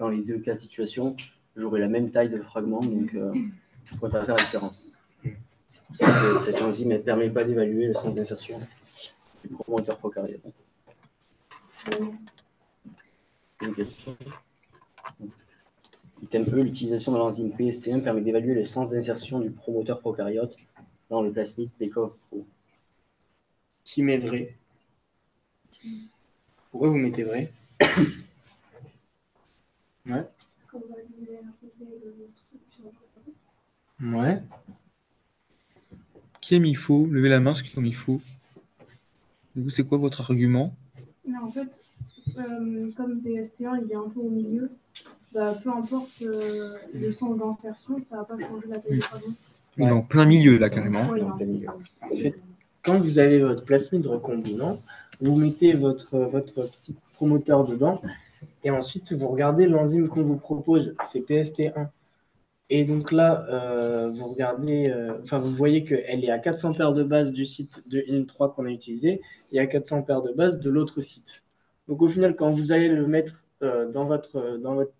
dans les 2 cas de situation, j'aurai la même taille de fragment, donc je ne pourrais pas faire la différence. C'est pour ça que cette enzyme ne permet pas d'évaluer le sens d'insertion du promoteur prokaryote. Une question. Item E, l'utilisation de l'enzyme PST1 permet d'évaluer le sens d'insertion du promoteur prokaryote dans le plasmide PCOV Pro. Qui met vrai? Pourquoi vous mettez vrai? Ouais. Parce qu'on va linéariser le truc. Ouais. Qui a mis faux? Levez la main, ceux qui ont mis faux. Du coup, c'est quoi votre argument? Mais en fait, comme PST1 il est un peu au milieu, bah, peu importe le sens d'insertion, ça ne va pas changer la taille du fragment. Il est en plein milieu là, carrément. Ouais, En plein milieu. En fait, quand vous avez votre plasmide recombinant, vous mettez votre petit promoteur dedans et ensuite vous regardez l'enzyme qu'on vous propose, c'est PST1. Et donc là, vous regardez, vous voyez qu'elle est à 400 paires de bases du site de IN3 qu'on a utilisé et à 400 paires de bases de l'autre site. Donc au final, quand vous allez le mettre dans votre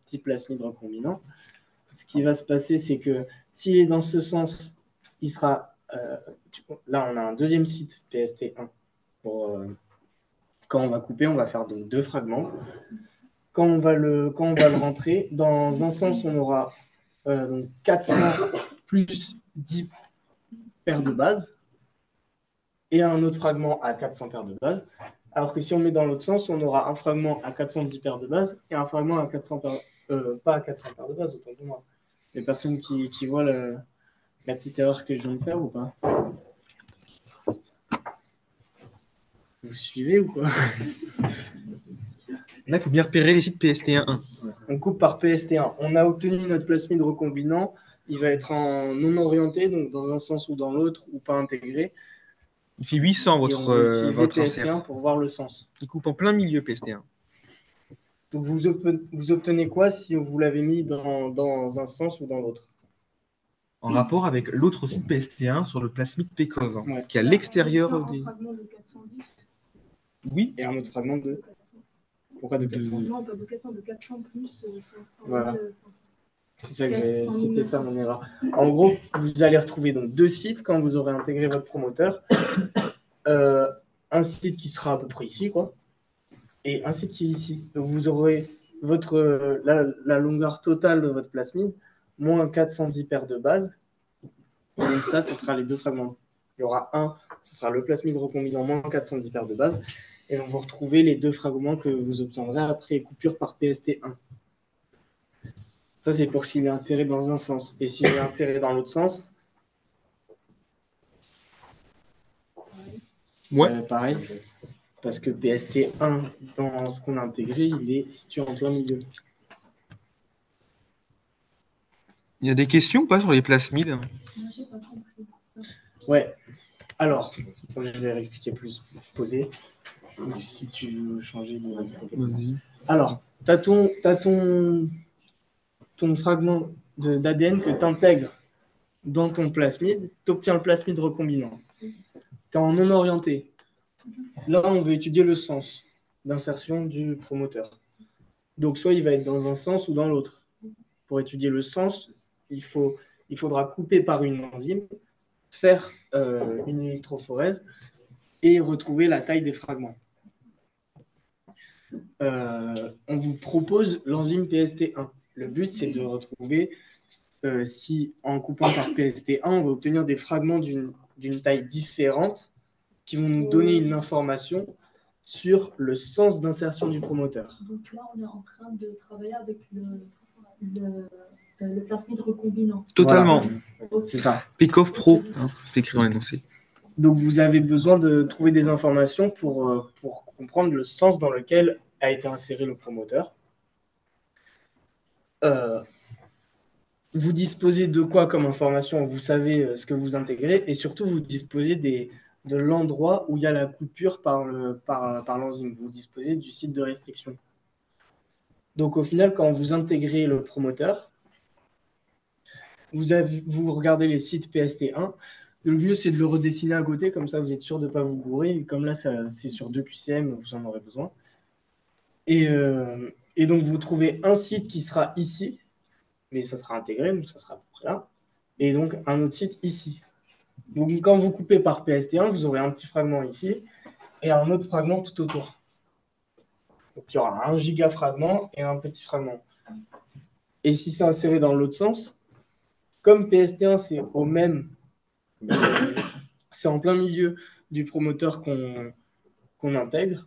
petit plasmide recombinant, ce qui va se passer, c'est que s'il est dans ce sens, il sera... là, on a un deuxième site, PST1, Quand on va couper, on va faire donc 2 fragments. Quand on va le rentrer, dans un sens, on aura donc 400 plus 10 paires de bases et un autre fragment à 400 paires de bases. Alors que si on met dans l'autre sens, on aura un fragment à 410 paires de bases et un fragment à 400 paires, pas à 400 paires de bases, autant pour moi. Les personnes qui voient la petite erreur que je viens de faire ou pas? Vous suivez ou quoi? Là, il faut bien repérer les sites PST1. On coupe par PST1. On a obtenu notre plasmide recombinant. Il va être en non orienté, donc dans un sens ou dans l'autre, ou pas intégré. Il fait 800 Et on va utiliser votre PST1 insert. pour voir le sens. Il coupe en plein milieu PST1. Donc vous obtenez quoi si vous l'avez mis dans un sens ou dans l'autre? En rapport avec l'autre site PST1 sur le plasmide PCOV, Ouais. qui est à l'extérieur Un des... fragment de 410. Oui. Et un autre fragment de... Pourquoi de 400? Non, pas de 400, de 400 plus 500. Voilà. 500. C'est ça que 400 000. c'était ça mon erreur. En gros, vous allez retrouver donc 2 sites quand vous aurez intégré votre promoteur. Un site qui sera à peu près ici, quoi, et un site qui est ici. Donc vous aurez la longueur totale de votre plasmide, moins 410 paires de bases. Et donc ça sera les 2 fragments. Il y aura un, ce sera le plasmide recombinant moins 410 paires de bases. Et donc vous retrouvez les 2 fragments que vous obtiendrez après coupure par PST1. Ça, c'est pour s'il est inséré dans un sens. Et s'il est inséré dans l'autre sens, pareil. Parce que PST1, dans ce qu'on a intégré, il est situé en plein milieu. Il y a des questions ou pas sur les plasmides? Moi, j'ai pas compris. Ouais. Alors, je vais réexpliquer plus posé. Si tu veux changer de... Vas-y. Alors, tu as ton fragment d'ADN que tu intègres dans ton plasmide, tu obtiens le plasmide recombinant. Tu es en non orienté. Là, on veut étudier le sens d'insertion du promoteur. Donc, soit il va être dans un sens ou dans l'autre. Pour étudier le sens, il faudra couper par une enzyme, faire une électrophorèse et retrouver la taille des fragments. On vous propose l'enzyme PST1. Le but, c'est de retrouver si, en coupant par PST1, on va obtenir des fragments d'une taille différente qui vont nous donner une information sur le sens d'insertion du promoteur. Donc là, on est en train de travailler avec le plasmide recombinant. Totalement. Voilà. C'est ça. PCOV Pro, hein, c'est écrit dans l'énoncé. Donc, vous avez besoin de trouver des informations pour comprendre le sens dans lequel a été inséré le promoteur. Vous disposez de quoi comme information? Vous savez ce que vous intégrez et surtout, vous disposez de l'endroit où il y a la coupure par l'enzyme. Vous disposez du site de restriction. Donc, au final, quand vous intégrez le promoteur, vous regardez les sites PST1. Le mieux, c'est de le redessiner à côté, comme ça, vous êtes sûr de ne pas vous gourer. Et comme là, c'est sur 2 QCM, vous en aurez besoin. Et donc, vous trouvez un site qui sera ici, mais ça sera intégré, donc ça sera à peu près là. Et donc, un autre site ici. Donc, quand vous coupez par PST1, vous aurez un petit fragment ici et un autre fragment tout autour. Donc, il y aura un gigafragment et un petit fragment. Et si c'est inséré dans l'autre sens, comme PST1, c'est en plein milieu du promoteur qu'on intègre,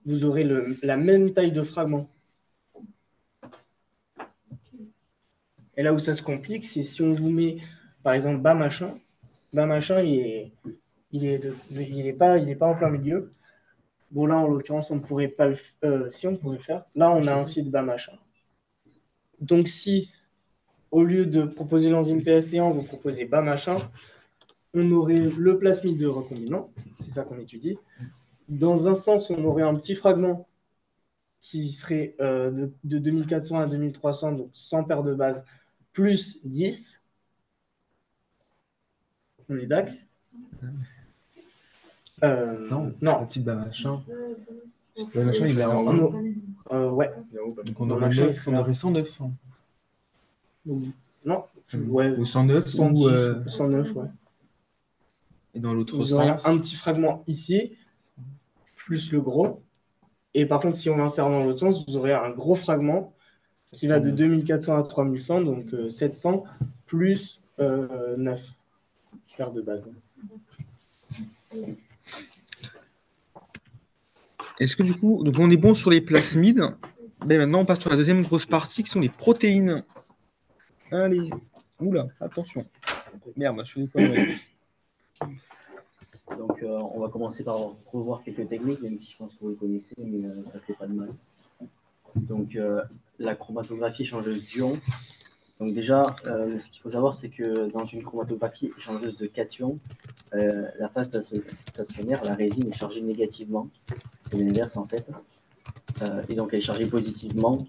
vous aurez la même taille de fragment. Et là où ça se complique, c'est si on vous met, par exemple, bas machin, il est pas en plein milieu. Bon, là, en l'occurrence, on ne pourrait pas le faire. Si, on pourrait le faire. Là, on a un site bas machin. Donc, si, au lieu de proposer l'enzyme PST1, vous proposez bas machin, on aurait le plasmide de recombinant. C'est ça qu'on étudie. Dans un sens, on aurait un petit fragment qui serait de 2400 à 2300, donc 100 paires de bases, plus 10. On est d'accord? Non, la petite machin. Le machin, il est en haut. Ouais. Donc on aurait 109. Hein. Non, ouais. Ou 109 110, ou 109, ouais. Et dans l'autre vous aurez sens. un petit fragment ici plus le gros. Et par contre, si on insère dans l'autre sens, vous aurez un gros fragment qui va de 2400 à 3100, donc 700 plus 9 paires de base. Est-ce que du coup, donc on est bon sur les plasmides. Ben maintenant, on passe sur la deuxième grosse partie qui sont les protéines. Allez, oula, attention. Merde, je fais des conneries. Donc, on va commencer par revoir quelques techniques, même si je pense que vous les connaissez, mais ça ne fait pas de mal. Donc, la chromatographie échangeuse d'ions. Donc déjà, ce qu'il faut savoir, c'est que dans une chromatographie échangeuse de cations, la phase stationnaire, la résine, est chargée négativement. C'est l'inverse en fait. Et donc, elle est chargée positivement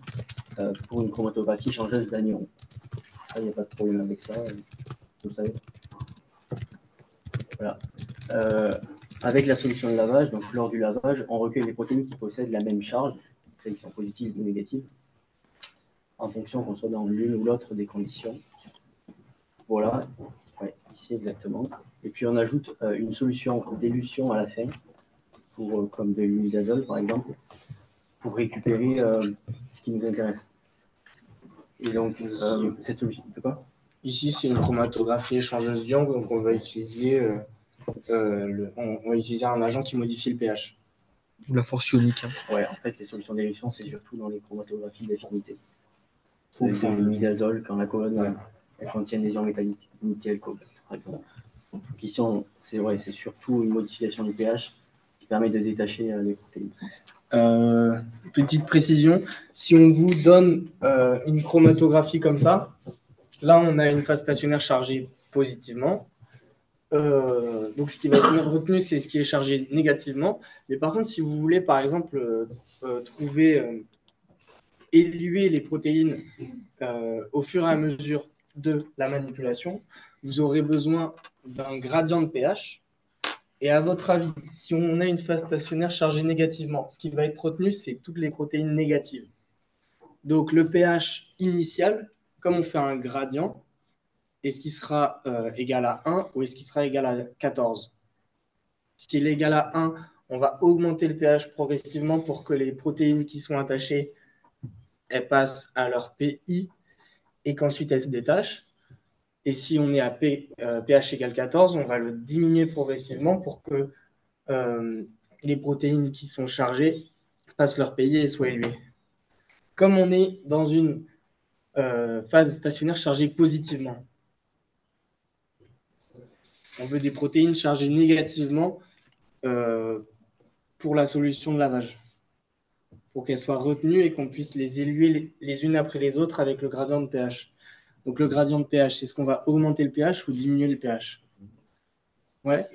pour une chromatographie échangeuse d'anions. Ça, il n'y a pas de problème avec ça, vous le savez. Voilà. Avec la solution de lavage, donc lors du lavage, on recueille les protéines qui possèdent la même charge, celles qui sont positives ou négatives, en fonction qu'on soit dans l'une ou l'autre des conditions. Voilà, ouais, ici exactement. Et puis on ajoute une solution d'élution à la fin, comme de l'imidazole par exemple, pour récupérer ce qui nous intéresse. Et donc, cette solution, de quoi ? Ici, c'est une chromatographie échangeuse d'ions, donc on va utiliser un agent qui modifie le pH. Ou la force ionique. Ouais, en fait, les solutions d'élution, c'est surtout dans les chromatographies d'affinité. Ou de l'imidazole, quand la colonne elle contient des ions métalliques, nickel, cobalt, par exemple. Donc ici, c'est surtout une modification du pH qui permet de détacher les protéines. Petite précision, si on vous donne une chromatographie comme ça, là, on a une phase stationnaire chargée positivement. Donc, ce qui va être retenu, c'est ce qui est chargé négativement. Mais par contre, si vous voulez, par exemple, éluer les protéines au fur et à mesure de la manipulation, vous aurez besoin d'un gradient de pH. Et à votre avis, si on a une phase stationnaire chargée négativement, ce qui va être retenu, c'est toutes les protéines négatives. Donc, le pH initial, comme on fait un gradient, est-ce qu'il sera égal à 1 ou est-ce qu'il sera égal à 14 ? S'il est égal à 1, on va augmenter le pH progressivement pour que les protéines qui sont attachées, elles passent à leur PI et qu'ensuite elles se détachent. Et si on est à pH égale 14, on va le diminuer progressivement pour que les protéines qui sont chargées passent leur PI et soient élevées. Comme on est dans une phase stationnaire chargée positivement, on veut des protéines chargées négativement pour la solution de lavage, pour qu'elles soient retenues et qu'on puisse les éluer les unes après les autres avec le gradient de pH. Donc le gradient de pH, c'est ce qu'on va augmenter le pH ou diminuer le pH. Ouais.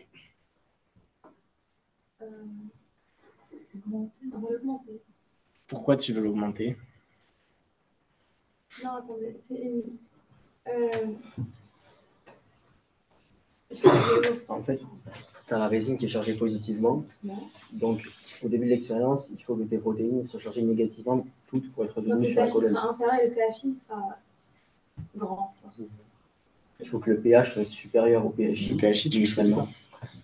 On va l'augmenter. Pourquoi tu veux l'augmenter ? Non, attendez, c'est une... En fait, tu as la résine qui est chargée positivement. Donc, au début de l'expérience, il faut que tes protéines soient chargées négativement, toutes pour être venues sur la colonne. Le pH sera inférieur et le pHI sera grand. Il faut que le pH soit supérieur au pHI. Le pHI, tu choisis pas.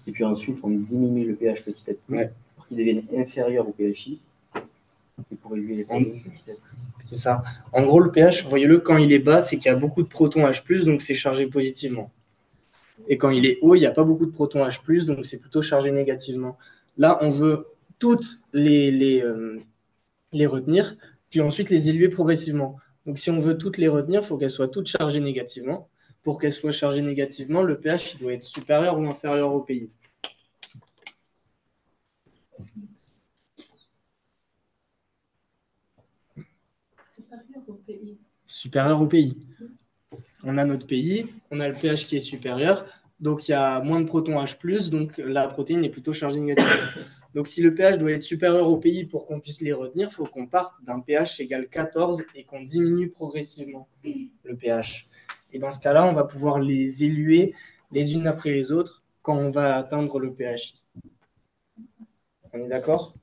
Et puis ensuite, on diminue le pH petit à petit pour qu'il devienne inférieur au pHI. Et pour élever les protéines petit à petit. C'est ça. En gros, le pH, voyez-le, quand il est bas, c'est qu'il y a beaucoup de protons H+, donc c'est chargé positivement. Et quand il est haut, il n'y a pas beaucoup de protons H+, donc c'est plutôt chargé négativement. Là, on veut toutes les retenir, puis ensuite les élever progressivement. Donc si on veut toutes les retenir, il faut qu'elles soient toutes chargées négativement. Pour qu'elles soient chargées négativement, le pH il doit être supérieur ou inférieur au PI. Supérieur au PI. Supérieur au PI. On a notre PI, on a le pH qui est supérieur, donc il y a moins de protons H+, donc la protéine est plutôt chargée négativement. Donc si le pH doit être supérieur au PI pour qu'on puisse les retenir, il faut qu'on parte d'un pH égal 14 et qu'on diminue progressivement le pH. Et dans ce cas-là, on va pouvoir les éluer les unes après les autres quand on va atteindre le pHI. On est d'accord ?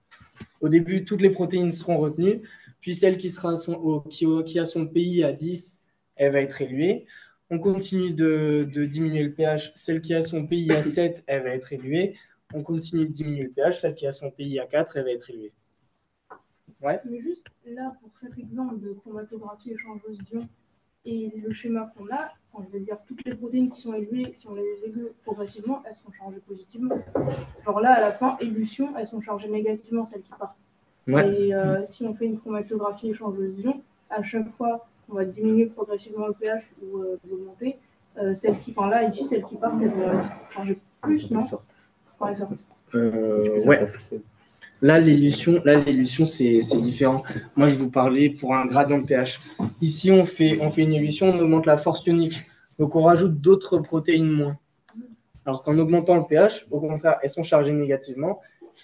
Au début, toutes les protéines seront retenues, puis celle qui a son PI à 10, elle va être éluée. On continue de diminuer le pH. Celle qui a son PI à 7, elle va être éluée. on continue de diminuer le pH, celle qui a son pI à 4, elle va être élevée. Ouais. Mais juste là, pour cet exemple de chromatographie échangeuse d'ions et le schéma qu'on a, quand je vais dire toutes les protéines qui sont élevées, si on les élève progressivement, elles sont chargées positivement. Genre là, à la fin, élution, elles sont chargées négativement, celles qui partent. Ouais. Et si on fait une chromatographie échangeuse d'ions, à chaque fois qu'on va diminuer progressivement le pH ou l'augmenter, celles qui, enfin là, ici, celles qui partent, elles vont être chargées plus, non? Quand elles sortent. Ouais. Là, l'élution, c'est différent. Moi, je vous parlais pour un gradient de pH. Ici, on fait une élution, on augmente la force ionique. Donc, on rajoute d'autres protéines moins. Alors qu'en augmentant le pH, au contraire, elles sont chargées négativement.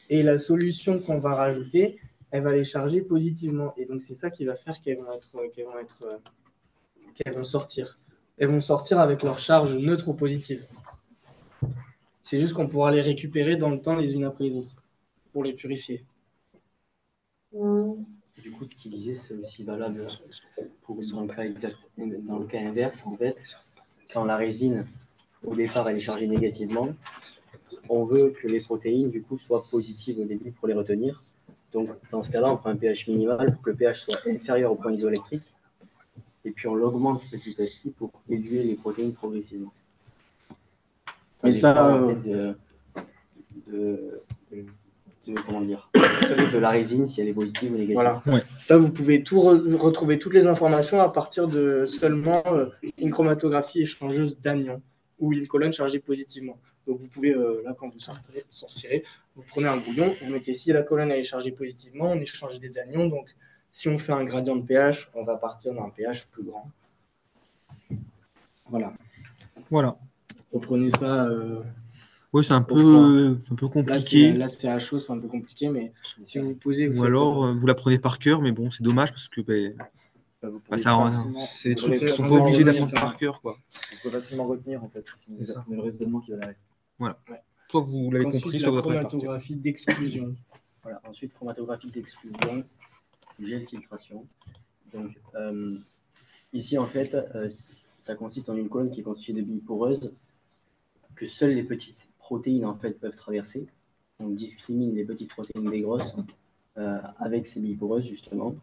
Et la solution qu'on va rajouter, elle va les charger positivement. Et donc, c'est ça qui va faire qu'elles vont sortir. Elles vont sortir avec leur charge neutre ou positive. C'est juste qu'on pourra les récupérer dans le temps les unes après les autres pour les purifier. Du coup, ce qu'il disait, c'est aussi valable sur un cas exact. Dans le cas inverse, en fait, quand la résine, au départ, elle est chargée négativement, on veut que les protéines, du coup, soient positives au début pour les retenir. Donc, dans ce cas-là, on prend un pH minimal pour que le pH soit inférieur au point isoélectrique. Et puis, on l'augmente petit à petit pour élever les protéines progressivement. Mais ça, dépend, en fait, comment dire, de la résine, si elle est positive ou négative. Voilà. Ouais. Ça, vous pouvez retrouver toutes les informations à partir de seulement une chromatographie échangeuse d'anion ou une colonne chargée positivement. Donc, vous pouvez, là, quand vous sortirez, vous prenez un bouillon, vous mettez si la colonne elle est chargée positivement, on échange des anions. Donc, si on fait un gradient de pH, on va partir d'un pH plus grand. Voilà. Reprenez ça. Oui, c'est un peu compliqué. Là, c'est à chaud, c'est un peu compliqué, mais si vous posez... Ou alors, vous l'apprenez par cœur, mais bon, c'est dommage parce que c'est des trucs qui sont pas obligés d'apprendre par cœur, quoi. On peut facilement retenir, en fait, le raisonnement qui va derrière. Voilà. Soit vous l'avez compris, soit vous l'apprenez par cœur. Chromatographie d'exclusion. Voilà. Ensuite, chromatographie d'exclusion, gel filtration. Donc, ici, en fait, ça consiste en une colonne qui est constituée de billes poreuses que seules les petites protéines en fait peuvent traverser. On discrimine les petites protéines des grosses avec ces billes poreuses justement.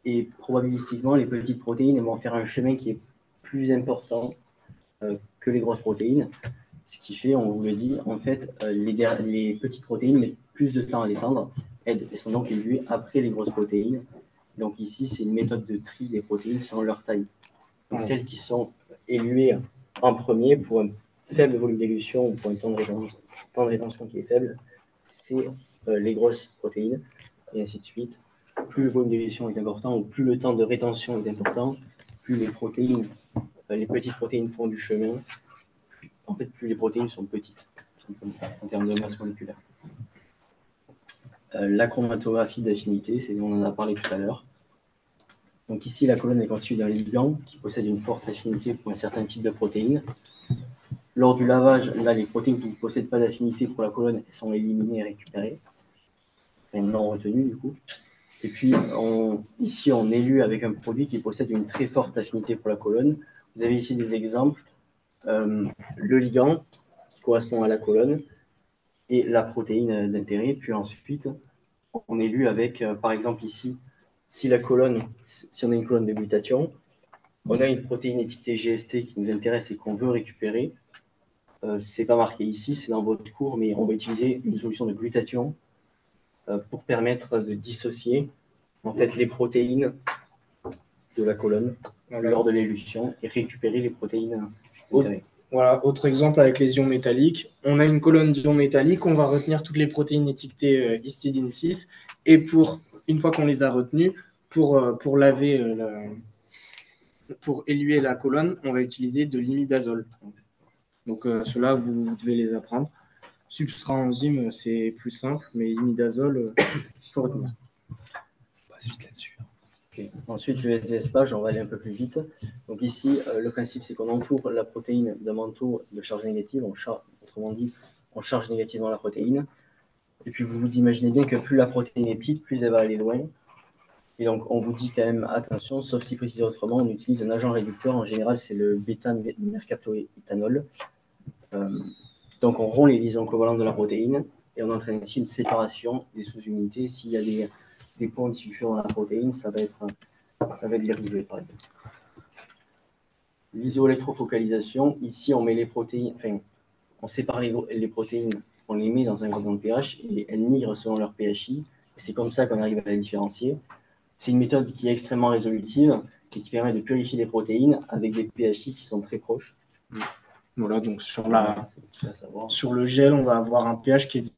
Et probabilistiquement, les petites protéines vont faire un chemin qui est plus important que les grosses protéines. Ce qui fait, on vous le dit, en fait, les petites protéines mettent plus de temps à descendre et sont donc éluées après les grosses protéines. Donc ici, c'est une méthode de tri des protéines selon leur taille. Donc celles qui sont éluées en premier pour un faible volume d'élution ou pour un temps de rétention qui est faible, c'est les grosses protéines, et ainsi de suite. Plus le volume d'élution est important ou plus le temps de rétention est important, plus les petites protéines font du chemin, en fait, plus les protéines sont petites, en termes de masse moléculaire. La chromatographie d'affinité, on en a parlé tout à l'heure. Donc ici, la colonne est constituée d'un ligand qui possède une forte affinité pour un certain type de protéines. Lors du lavage, là, les protéines qui ne possèdent pas d'affinité pour la colonne sont éliminées et récupérées. Enfin, non retenues, du coup. Et puis, ici, on élue avec un produit qui possède une très forte affinité pour la colonne. Vous avez ici des exemples. Le ligand, qui correspond à la colonne, et la protéine d'intérêt. Puis ensuite, on élue avec, par exemple ici, si on a une colonne de glutathion, on a une protéine étiquetée GST qui nous intéresse et qu'on veut récupérer. C'est pas marqué ici, c'est dans votre cours, mais on va utiliser une solution de glutathion pour permettre de dissocier en fait les protéines de la colonne lors de l'élution et récupérer les protéines d'intérêt. Voilà, autre exemple avec les ions métalliques. On a une colonne d'ions métalliques, on va retenir toutes les protéines étiquetées histidine 6 et une fois qu'on les a retenues, pour éluer la colonne, on va utiliser de l'imidazole. Donc ceux-là, vous devez les apprendre. Substrat enzyme, c'est plus simple, mais imidazole, il faut retenir. Okay. Ensuite, le SDSPage, on va aller un peu plus vite. Donc ici, le principe, c'est qu'on entoure la protéine d'un manteau de charge négative. Autrement dit, on charge négativement la protéine. Et puis, vous vous imaginez bien que plus la protéine est petite, plus elle va aller loin. Et donc, on vous dit quand même, attention, sauf si précisé autrement, on utilise un agent réducteur. En général, c'est le bêta-mercaptoéthanol. Donc on rompt les liaisons covalentes de la protéine et on entraîne ainsi une séparation des sous-unités. S'il y a des ponts de sulfure dans la protéine, ça va être irisé par exemple. L'isoélectrofocalisation, ici on met les protéines, enfin on sépare les protéines, on les met dans un gradient de pH et elles migrent selon leur pHi. Et c'est comme ça qu'on arrive à les différencier. C'est une méthode qui est extrêmement résolutive et qui permet de purifier des protéines avec des pHi qui sont très proches. Voilà, donc sur le gel, on va avoir un pH qui est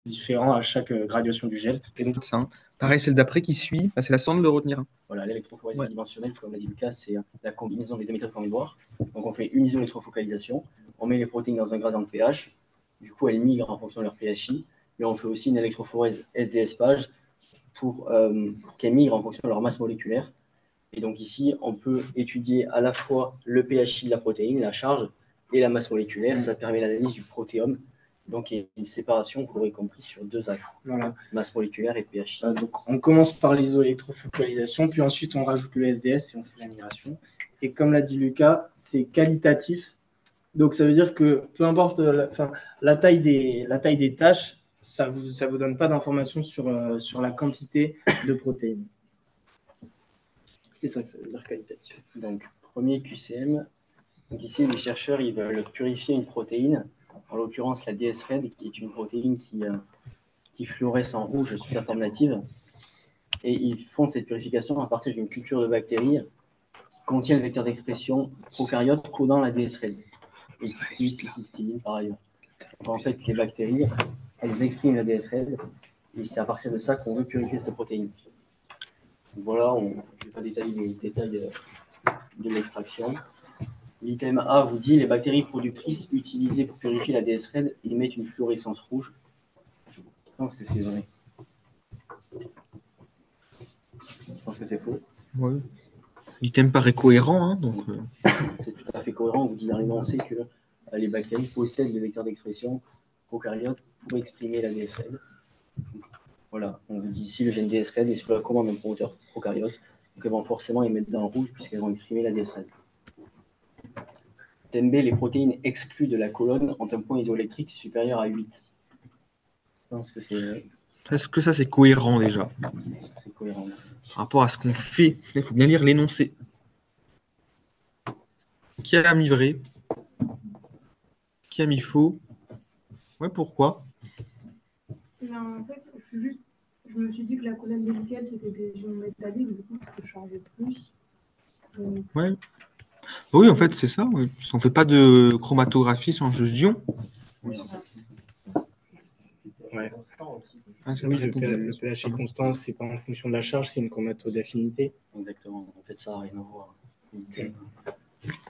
différent à chaque graduation du gel. Et donc, ça, hein. Pareil, celle d'après qui suit, c'est la sonde de le retenir. Voilà, l'électrophorèse bidimensionnelle, comme l'a dit Lucas, c'est la combinaison des deux méthodes qu'on vient de voir. Donc on fait une isoélectrofocalisation, on met les protéines dans un gradient de pH, du coup elles migrent en fonction de leur pHi, mais on fait aussi une électrophorèse SDS-PAGE pour qu'elles migrent en fonction de leur masse moléculaire. Et donc ici, on peut étudier à la fois le pHi de la protéine, la charge, et la masse moléculaire. Ça permet l'analyse du protéome. Donc, il y a une séparation, vous l'aurez compris, sur deux axes, voilà. Masse moléculaire et pHi. Donc, on commence par l'isoélectrofocalisation, puis ensuite on rajoute le SDS et on fait la migration. Et comme l'a dit Lucas, c'est qualitatif. Donc, ça veut dire que peu importe la taille des tâches, ça vous donne pas d'informations sur la quantité de protéines. C'est ça que ça veut dire qualitatif. Donc, premier QCM. Donc ici, les chercheurs ils veulent purifier une protéine, en l'occurrence la DS-RED, qui est une protéine qui fluoresce en rouge sous sa forme native. Et ils font cette purification à partir d'une culture de bactéries qui contient le vecteur d'expression prokaryote codant la DS-RED et qui utilise cystidine par ailleurs. Donc en fait, les bactéries, elles expriment la DS-RED et c'est à partir de ça qu'on veut purifier cette protéine. Donc voilà, je ne vais pas détailler les détails de l'extraction. L'item A vous dit les bactéries productrices utilisées pour purifier la DS-RED émettent une fluorescence rouge. Je pense que c'est vrai. Je pense que c'est faux. Ouais. L'item paraît cohérent, hein, donc. C'est tout à fait cohérent. On vous dit dans l'énoncé que les bactéries possèdent le vecteur d'expression prokaryote pour exprimer la DS-RED. Voilà, on vous dit ici le gène DS-RED est sous la commande d'un promoteur prokaryote, donc elles vont forcément émettre dans le rouge puisqu'elles vont exprimer la DS-RED. Thème B, les protéines exclues de la colonne ont un point isoélectrique supérieur à 8. Je pense que c'est vrai. Est-ce que ça, c'est cohérent déjà? C'est cohérent. Par rapport à ce qu'on fait, il faut bien lire l'énoncé. Qui a mis vrai? Qui a mis faux? Ouais, pourquoi? En fait, je me suis dit que la colonne de nickel, c'était des ions métalliques, du coup, je peux changer plus. Donc... Ouais. Oui, en fait, c'est ça. Oui. On ne fait pas de chromatographie sans juste d'ions. Oui, ouais. Oui, le pH est constant, c'est pas en fonction de la charge, c'est une chromato d'affinité. Exactement. En fait, ça n'a rien à voir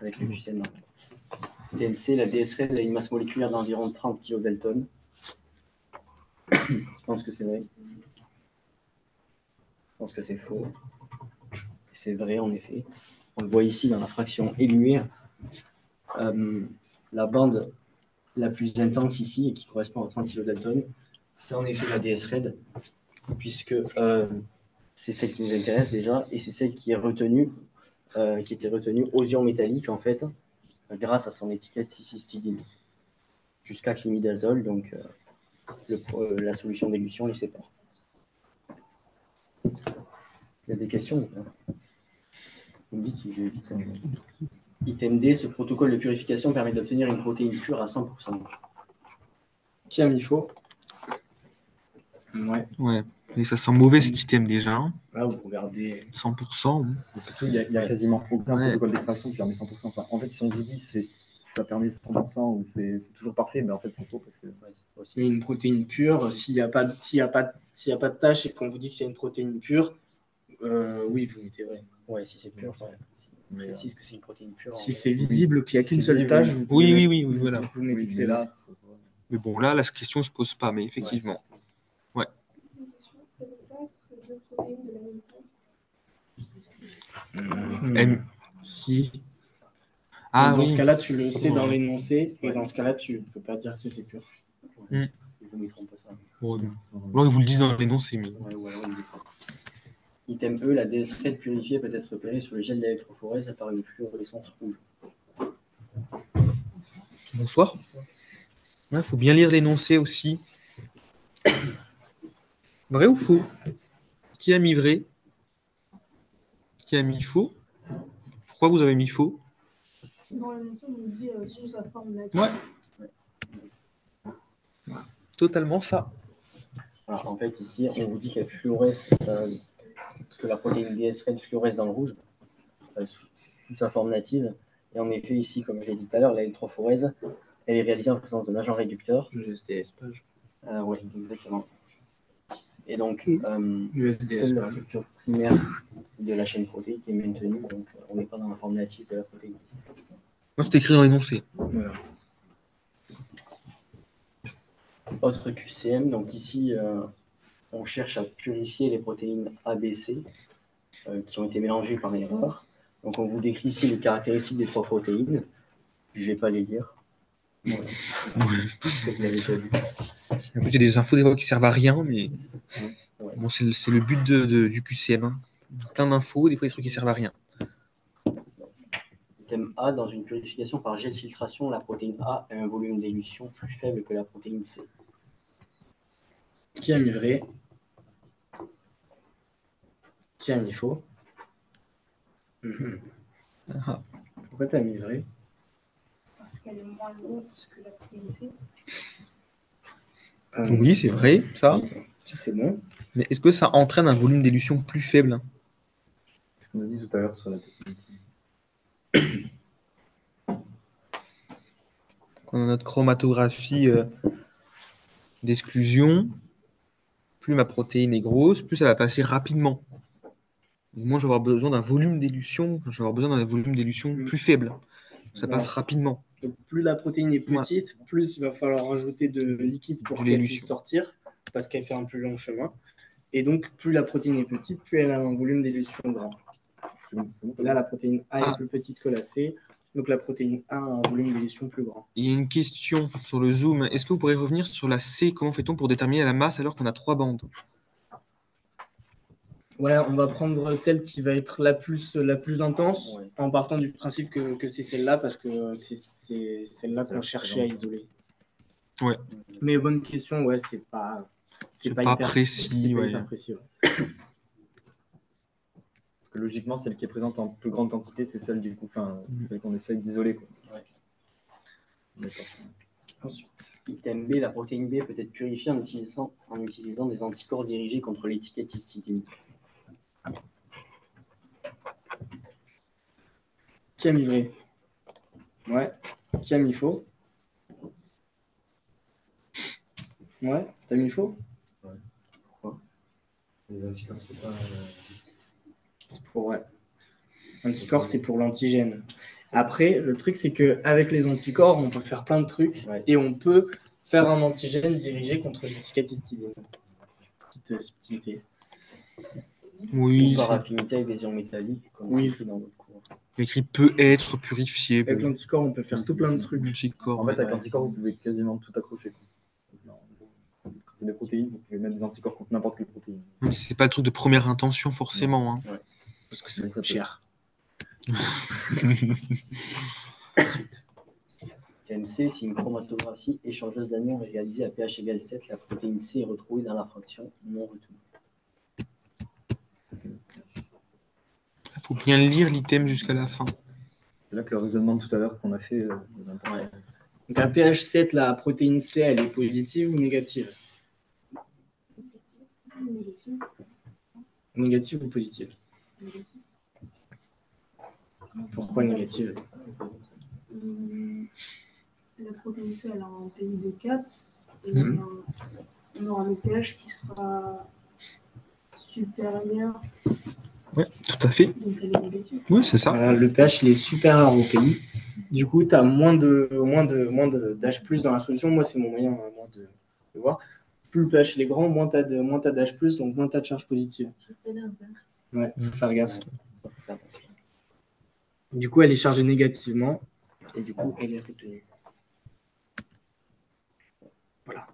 avec le QCM. DMC, la DS-RED a une masse moléculaire d'environ 30 kDa. Je pense que c'est vrai. Je pense que c'est faux. C'est vrai, en effet. On le voit ici dans la fraction éluée. La bande la plus intense ici, et qui correspond à 30 kDa, c'est en effet la DS-RED, puisque c'est celle qui nous intéresse déjà, et c'est celle qui est retenue, qui était retenue aux ions métalliques, en fait, grâce à son étiquette 6-cystidine, jusqu'à climidazole, donc la solution d'élution les sépare. Il y a des questions ou pas? Vous me dites si je vais vite. Item D, ce protocole de purification permet d'obtenir une protéine pure à 100%. Qui a mis faux? Ouais. Et ça sent mauvais cet item déjà. Là, vous regardez. 100%. Oui. Surtout, il n'y a quasiment aucun protocole d'extraction qui permet 100%. Enfin, en fait, si on vous dit ça permet 100% ou c'est toujours parfait, mais en fait, c'est faux parce que. Mais une protéine pure, s'il n'y a pas de tâche et qu'on vous dit que c'est une protéine pure, oui, vous mettez vrai. Ouais, si c'est pur, on précise que c'est une protéine pure. Si c'est visible, qu'il n'y a qu'une seule tâche, oui, voilà. Vous mettez que c'est là. Mais bon, là, la question ne se pose pas, mais effectivement. Ouais. Ça ne peut pas être deux protéines de la même taille. Si. Ah, dans ce cas-là, tu le sais dans l'énoncé, et dans ce cas-là, tu ne peux pas dire que c'est pur. Il Ils ne mettront pas ça. Bon, alors, ils vous le disent dans l'énoncé. Mais... Ouais, ouais, ils disent ça. Item E, la DS Red purifiée peut être repérée sur le gel d'électrophorèse par une fluorescence rouge. Bonsoir. Il faut bien lire l'énoncé aussi. Vrai ou faux? Qui a mis vrai? Qui a mis faux? Pourquoi vous avez mis faux? Dans l'énoncé, on nous dit sous sa forme native. Ouais. Totalement ça. Alors, en fait, ici, on vous dit qu'elle fluoresce, que la protéine DS Red fluoresce dans le rouge, sous sa forme native. Et en effet, ici, comme je l'ai dit tout à l'heure, l'électrophorèse, elle est réalisée en présence d'un agent réducteur. USDS page. Oui, exactement. Et donc, USDS seule la page. structure primaire de la chaîne protéique est maintenue, donc on n'est pas dans la forme native de la protéine. Moi, c'est écrit dans l'énoncé. Voilà. Autre QCM, donc ici, on cherche à purifier les protéines ABC qui ont été mélangées par erreur. Donc on vous décrit ici les caractéristiques des trois protéines. Je ne vais pas les lire. Voilà. Vous l'avez déjà vu. En plus, il y a des infos des fois qui servent à rien, mais Ouais. bon, c'est le but du QCM. Hein. Plein d'infos, des fois des trucs qui servent à rien. Item A, dans une purification par jet de filtration, la protéine A a un volume d'élution plus faible que la protéine C. Qui a mis vrai? Qui a mis faux? Ah. Pourquoi tu as mis vrai? Parce qu'elle est moins lourde que la protéine C. Oui, c'est vrai, ça. C'est bon. Mais est-ce que ça entraîne un volume d'élution plus faible? C'est ce qu'on a dit tout à l'heure sur la technique. Quand on a notre chromatographie d'exclusion, plus ma protéine est grosse, plus elle va passer rapidement. Moi, je vais avoir besoin d'un volume d'élution, plus faible. Ça passe rapidement. Donc, plus la protéine est petite, plus il va falloir rajouter de liquide pour qu'elle puisse sortir, parce qu'elle fait un plus long chemin. Et donc, plus la protéine est petite, plus elle a un volume d'élution grand. Là, la protéine A est plus petite que la C, donc la protéine A a un volume d'élution plus grand. Il y a une question sur le zoom. Est-ce que vous pourrez revenir sur la C? Comment fait-on pour déterminer la masse alors qu'on a 3 bandes? Ouais, on va prendre celle qui va être la plus intense, en partant du principe que c'est celle-là, parce que c'est celle-là qu'on cherchait à isoler. Ouais. Mais bonne question, ouais, c'est pas hyper précis. C'est pas Ouais. hyper précis. Ouais. Parce que logiquement, celle qui est présente en plus grande quantité, c'est celle du coup, celle qu'on essaye d'isoler. Quoi. Ouais. D'accord. Ensuite, item B, la protéine B peut être purifiée en utilisant des anticorps dirigés contre l'étiquette histidine. Qui a mis vrai? Ouais. Qui a mis faux? Ouais. T'as mis faux? Ouais. Pourquoi? Les anticorps, c'est pas... C'est pour, ouais. Anticorps, c'est pour l'antigène. Après, le truc, c'est qu'avec les anticorps, on peut faire plein de trucs et on peut faire un antigène dirigé contre l'étiquette histidine. Petite subtilité. Oui. Ou par affinité avec des ions métalliques, comme c'est écrit dans votre cours. Écrit peut être purifié. Avec l'anticorps, on peut faire tout plein de trucs. Anticorps, en fait, avec l'anticorps, vous pouvez quasiment tout accrocher. Quand c'est des protéines, vous pouvez mettre des anticorps contre n'importe quelle protéine. Mais c'est pas le truc de première intention, forcément. Hein. Ouais. Parce que ça coûte cher. TMC, si une chromatographie échangeuse d'anions est réalisée à pH égale 7, la protéine C est retrouvée dans la fraction non retenue. Il faut bien lire l'item jusqu'à la fin. C'est là que le raisonnement de tout à l'heure qu'on a fait. Donc à pH 7, la protéine C, elle est positive ou négative? Négative ou positive? Pourquoi négative? La protéine C, elle a un PI de 4. Et on aura le pH qui sera supérieur. Ouais, tout à fait. Donc elle est négative. Oui, c'est ça. Voilà, le pH il est supérieur au PI. Du coup, tu as moins d'H+ dans la solution. Moi, c'est mon moyen de voir. Plus le pH il est grand, moins tu as d'H+, donc moins tu as de charge positive. Ouais, faut faire gaffe. Du coup, elle est chargée négativement et du coup, elle est retenue. Voilà.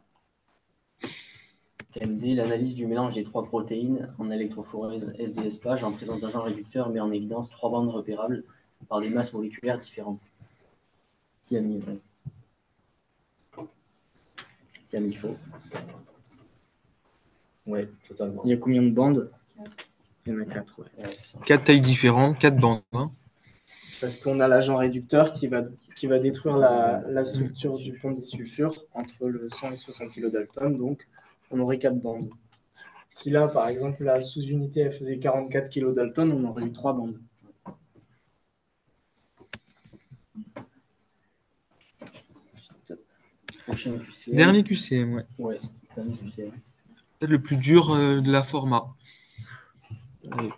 TMD, l'analyse du mélange des 3 protéines en électrophorèse SDS page en présence d'agents réducteurs met en évidence 3 bandes repérables par des masses moléculaires différentes. Qui a mis vrai? Qui a mis faux? Ouais, totalement. Il y a combien de bandes? Il y en a 4, ouais. 4 tailles différentes, 4 bandes. Hein. Parce qu'on a l'agent réducteur qui va détruire la structure du pont disulfure entre le 100 et 60 kDa, donc on aurait 4 bandes. Si là, par exemple, la sous-unité elle faisait 44 kDa, on aurait eu 3 bandes. Prochain QCM. Dernier QCM, ouais. Ouais, dernier QCM. Peut-être le plus dur de la format. Allez,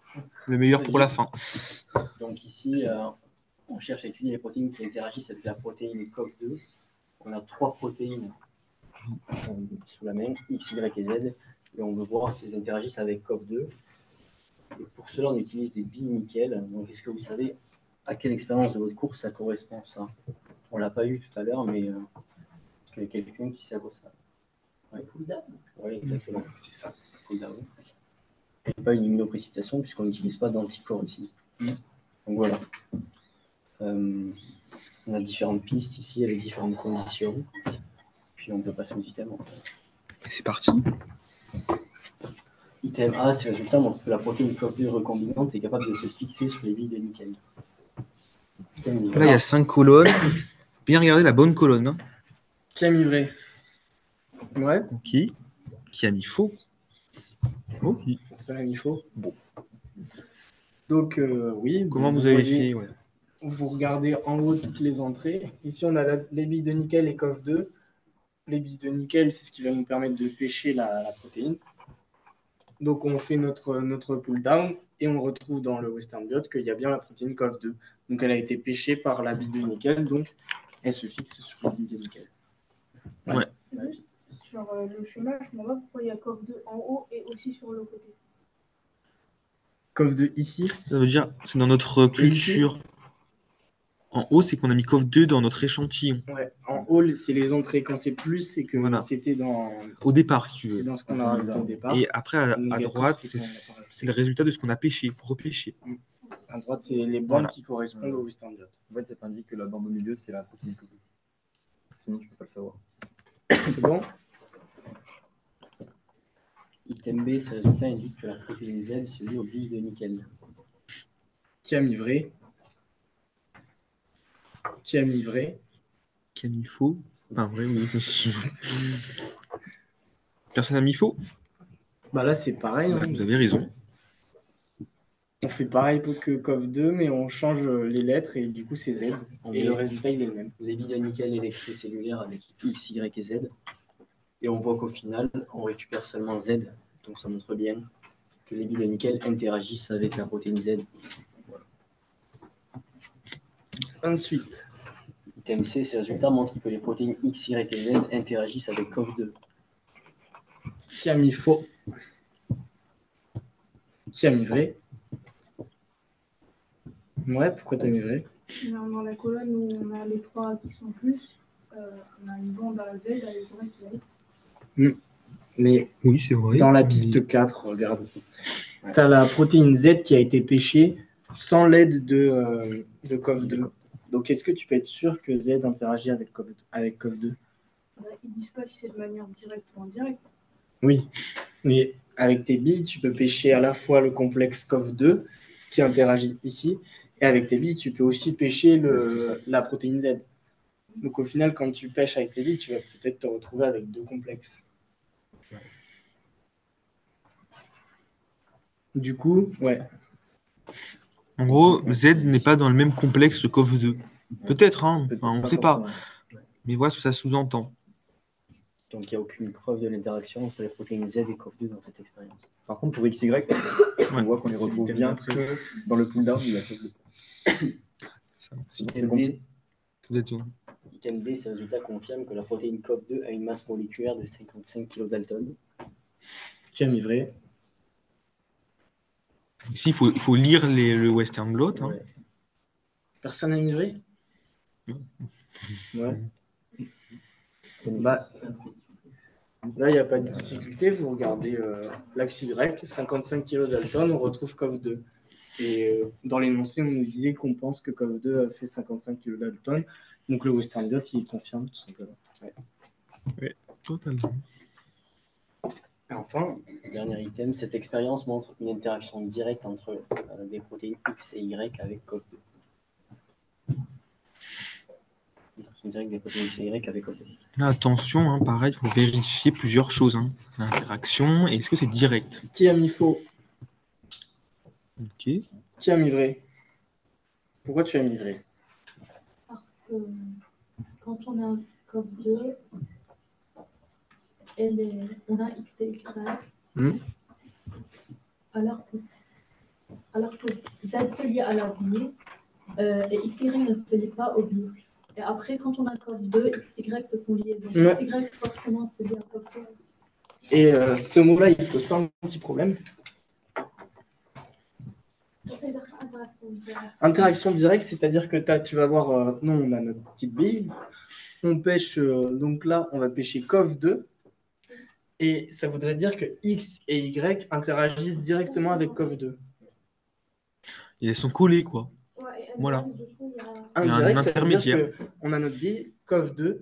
le meilleur pour la fin. Donc ici, on cherche à étudier les protéines qui interagissent avec la protéine COV2. On a 3 protéines sous la main, X, Y et Z, et on veut voir si elles interagissent avec COV2. Et pour cela, on utilise des billes nickel. Donc, est-ce que vous savez à quelle expérience de votre cours ça correspond, ça? On ne l'a pas eu tout à l'heure, mais est-ce qu'il y a quelqu'un qui sait à quoi ça? Oui, exactement. C'est ça. Cool down. Et pas une immunoprécipitation, puisqu'on n'utilise pas d'anticorps ici. Donc voilà. On a différentes pistes ici avec différentes conditions. Puis on peut passer aux items. C'est parti. Item A, ces résultats montrent que la protéine COV2 recombinante est capable de se fixer sur les billes de nickel. Là, il y a 5 colonnes. Bien regarder la bonne colonne. Hein. Qui a mis vrai? Ouais. Qui a mis faux? Ok. Ça a mis faux. Bon. Donc, oui. Comment vous avez fait? Ouais. Vous regardez en haut toutes les entrées. Ici, on a les billes de nickel et COV2. Les billes de nickel, c'est ce qui va nous permettre de pêcher la protéine. Donc, on fait notre pull down et on retrouve dans le Western blot qu'il y a bien la protéine COV2. Donc, elle a été pêchée par la bille de nickel. Donc, elle se fixe sur la bille de nickel. Ouais. Juste sur le schéma, je ne comprends pas pourquoi il y a COV2 en haut et aussi sur le côté. COV2 ici. Ça veut dire, c'est dans notre culture. En haut, c'est qu'on a mis COV2 dans notre échantillon. Ouais, en haut, c'est les entrées. Quand c'est plus, c'est que c'était dans... Au départ, si tu veux. C'est dans ce qu'on a rajouté au départ. Et après, à droite, c'est le résultat de ce qu'on a pêché, repêché. À droite, c'est les bandes qui correspondent au Western blot. En fait, ça t'indique que la bande au milieu, c'est la protéine COV2. Sinon, tu peux pas le savoir. C'est bon? Item B, ces résultats indiquent que la protéine Z se lie aux billes de nickel. Qui a mis vrai? Qui a mis vrai? Qui a mis faux? Enfin, vrai, oui. Personne n'a mis faux? Bah là, c'est pareil. Bah, vous avez raison. On fait pareil que COV2, mais on change les lettres et du coup, c'est Z. Et le résultat, il est le même. Les billes de nickel électrocellulaires avec X, Y et Z. Et on voit qu'au final, on récupère seulement Z. Donc ça montre bien que les billes de nickel interagissent avec la protéine Z. Voilà. Ensuite, item C, ces résultats montrent que les protéines X, Y et Z interagissent avec COV2. Qui a mis faux? Qui a mis vrai? Ouais, pourquoi t'as mis vrai? Dans la colonne où on a les 3 qui sont plus, on a une bande à Z avec Y qui est X. Mais oui, c'est vrai. Dans la piste 4, regarde. Tu as la protéine Z qui a été pêchée sans l'aide de COV2. Donc, est-ce que tu peux être sûr que Z interagit avec COV2? Ils disent pas si c'est de manière directe ou indirecte. Oui, mais avec tes billes, tu peux pêcher à la fois le complexe COV2 qui interagit ici, et avec tes billes, tu peux aussi pêcher la protéine Z. Donc, au final, quand tu pêches avec tes billes, tu vas peut-être te retrouver avec 2 complexes. Du coup, ouais. En gros, Z n'est pas dans le même complexe que COV2. Peut-être, hein. Enfin, on ne sait pas. Mais voilà ce que ça sous-entend. Donc, il n'y a aucune preuve de l'interaction entre les protéines Z et COV2 dans cette expérience. Par contre, pour XY, on voit qu'on les retrouve bien que dans le pull-down de la COV2. Item D, ces résultats confirment que la protéine COV2 a une masse moléculaire de 55 kDa. Qui a mis vrai? Ici, il faut lire le Western blot. Hein. Ouais. Personne n'a mis vrai? Ouais. Bah, Là, il n'y a pas de difficulté. Vous regardez l'axe Y, 55 kg Dalton, on retrouve COV2. Et dans l'énoncé, on nous disait qu'on pense que COV2 a fait 55 kg Dalton. Donc le Western Blot, il confirme tout simplement. Ouais. Oui, totalement. Et enfin, dernier item, cette expérience montre une interaction directe entre des protéines X et Y avec COV2. Interaction directe des protéines X et Y avec COV2. Attention, hein, pareil, il faut vérifier plusieurs choses. Hein. L'interaction, et est-ce que c'est direct? Qui a mis faux? Ok. Qui a mis vrai? Pourquoi tu as mis vrai? Parce que quand on a COV2, on a X et Y, alors que Z se lie à la bille et XY ne se lie pas au bille. Et après, quand on a COV2, XY se sont liés. Donc XY forcément se lie à COV2. Et ce mot-là, il ne pose pas un petit problème? Interaction directe, c'est-à-dire que tu vas voir, nous on a notre petite bille, on pêche, donc là on va pêcher COV2, et ça voudrait dire que X et Y interagissent directement avec COV2. Et elles sont collées, quoi. Ouais, Voilà. Indirect, un ça veut dire intermédiaire. qu'on a notre bille, COV2,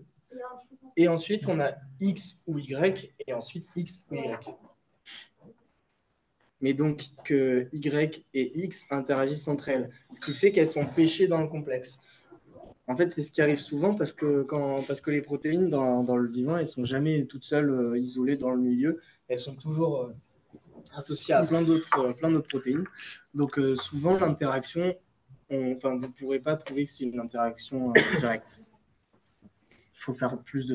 et ensuite on a X ou Y, et ensuite X ou Y. Mais donc que Y et X interagissent entre elles, ce qui fait qu'elles sont pêchées dans le complexe. En fait, c'est ce qui arrive souvent parce que les protéines dans le vivant, elles ne sont jamais toutes seules, isolées dans le milieu. Elles sont toujours associées à plein d'autres protéines. Donc souvent, l'interaction, vous ne pourrez pas prouver que c'est une interaction directe. Il faut faire plus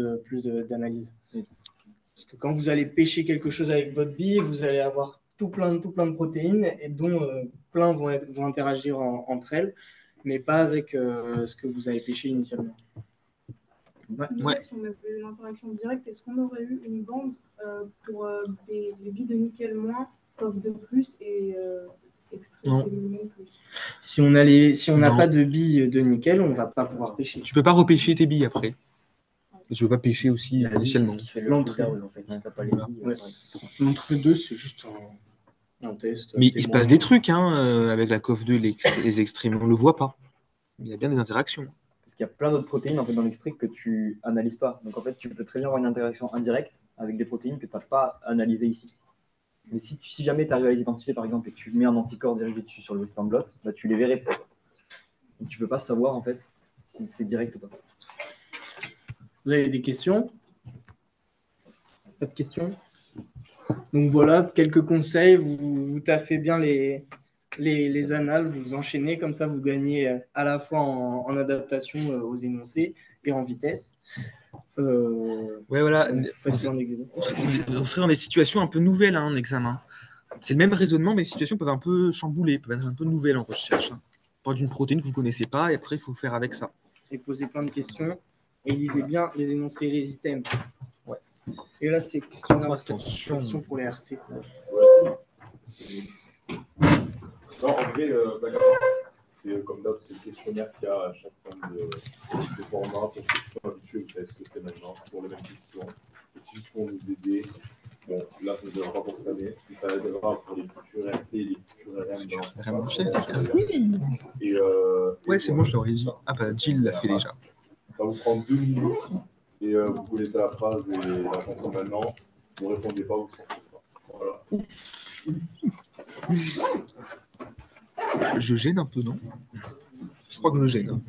d'analyse. Parce que quand vous allez pêcher quelque chose avec votre bille, vous allez avoir tout plein de protéines et dont plein vont interagir entre elles, mais pas avec ce que vous avez pêché initialement. Ouais. Si on avait une interaction directe, est-ce qu'on aurait eu une bande pour les billes de nickel moins, COV2 plus et extracellulaire plus? Si on n'a pas de billes de nickel, on ne va pas pouvoir pêcher. Tu peux pas repêcher tes billes après. Et tu peux pas pêcher aussi initialement. L'entre deux, c'est juste un test. Mais il se passe des trucs avec la COV2 et les extrêmes. On ne le voit pas. Il y a bien des interactions. Parce qu'il y a plein d'autres protéines en fait, dans l'extrait que tu analyses pas. Donc en fait, tu peux très bien avoir une interaction indirecte avec des protéines que tu n'as pas analysées ici. Mais si jamais tu arrives à les identifier, par exemple, et que tu mets un anticorps dirigé dessus sur le Western blot, bah, tu les verrais peut-être. Donc tu peux pas savoir en fait si c'est direct ou pas. Vous avez des questions? Pas de questions? Donc voilà, quelques conseils. Vous taffez bien les annales, vous enchaînez, comme ça vous gagnez à la fois en adaptation aux énoncés et en vitesse. Ouais, voilà. On serait dans des situations un peu nouvelles en examen. C'est le même raisonnement, mais les situations peuvent un peu chambouler, peuvent être un peu nouvelles en recherche. Pas d'une protéine que vous ne connaissez pas, et après, il faut faire avec ça. Et poser plein de questions, et lisez bien les énoncés et les items. Ouais. Et là, c'est question pour les RC. Non, en vrai, c'est comme d'hab, c'est le questionnaire qu'il y a à chaque fin de format pour ceux qui sont habitués, vous savez ce que c'est maintenant, pour les mêmes questions. Et c'est juste pour nous aider. Bon, là, ça ne nous aidera pas pour cette année, mais ça aidera pour les futurs RC et les futurs RM. Oui. Ouais, c'est bon, je l'aurais dit. Ah bah, Jill l'a fait déjà. Ça vous prend 2 minutes et vous connaissez la phrase et la chanson maintenant. Vous ne répondez pas, vous sortez pas. Voilà. Je gêne un peu, non? Je crois que je gêne.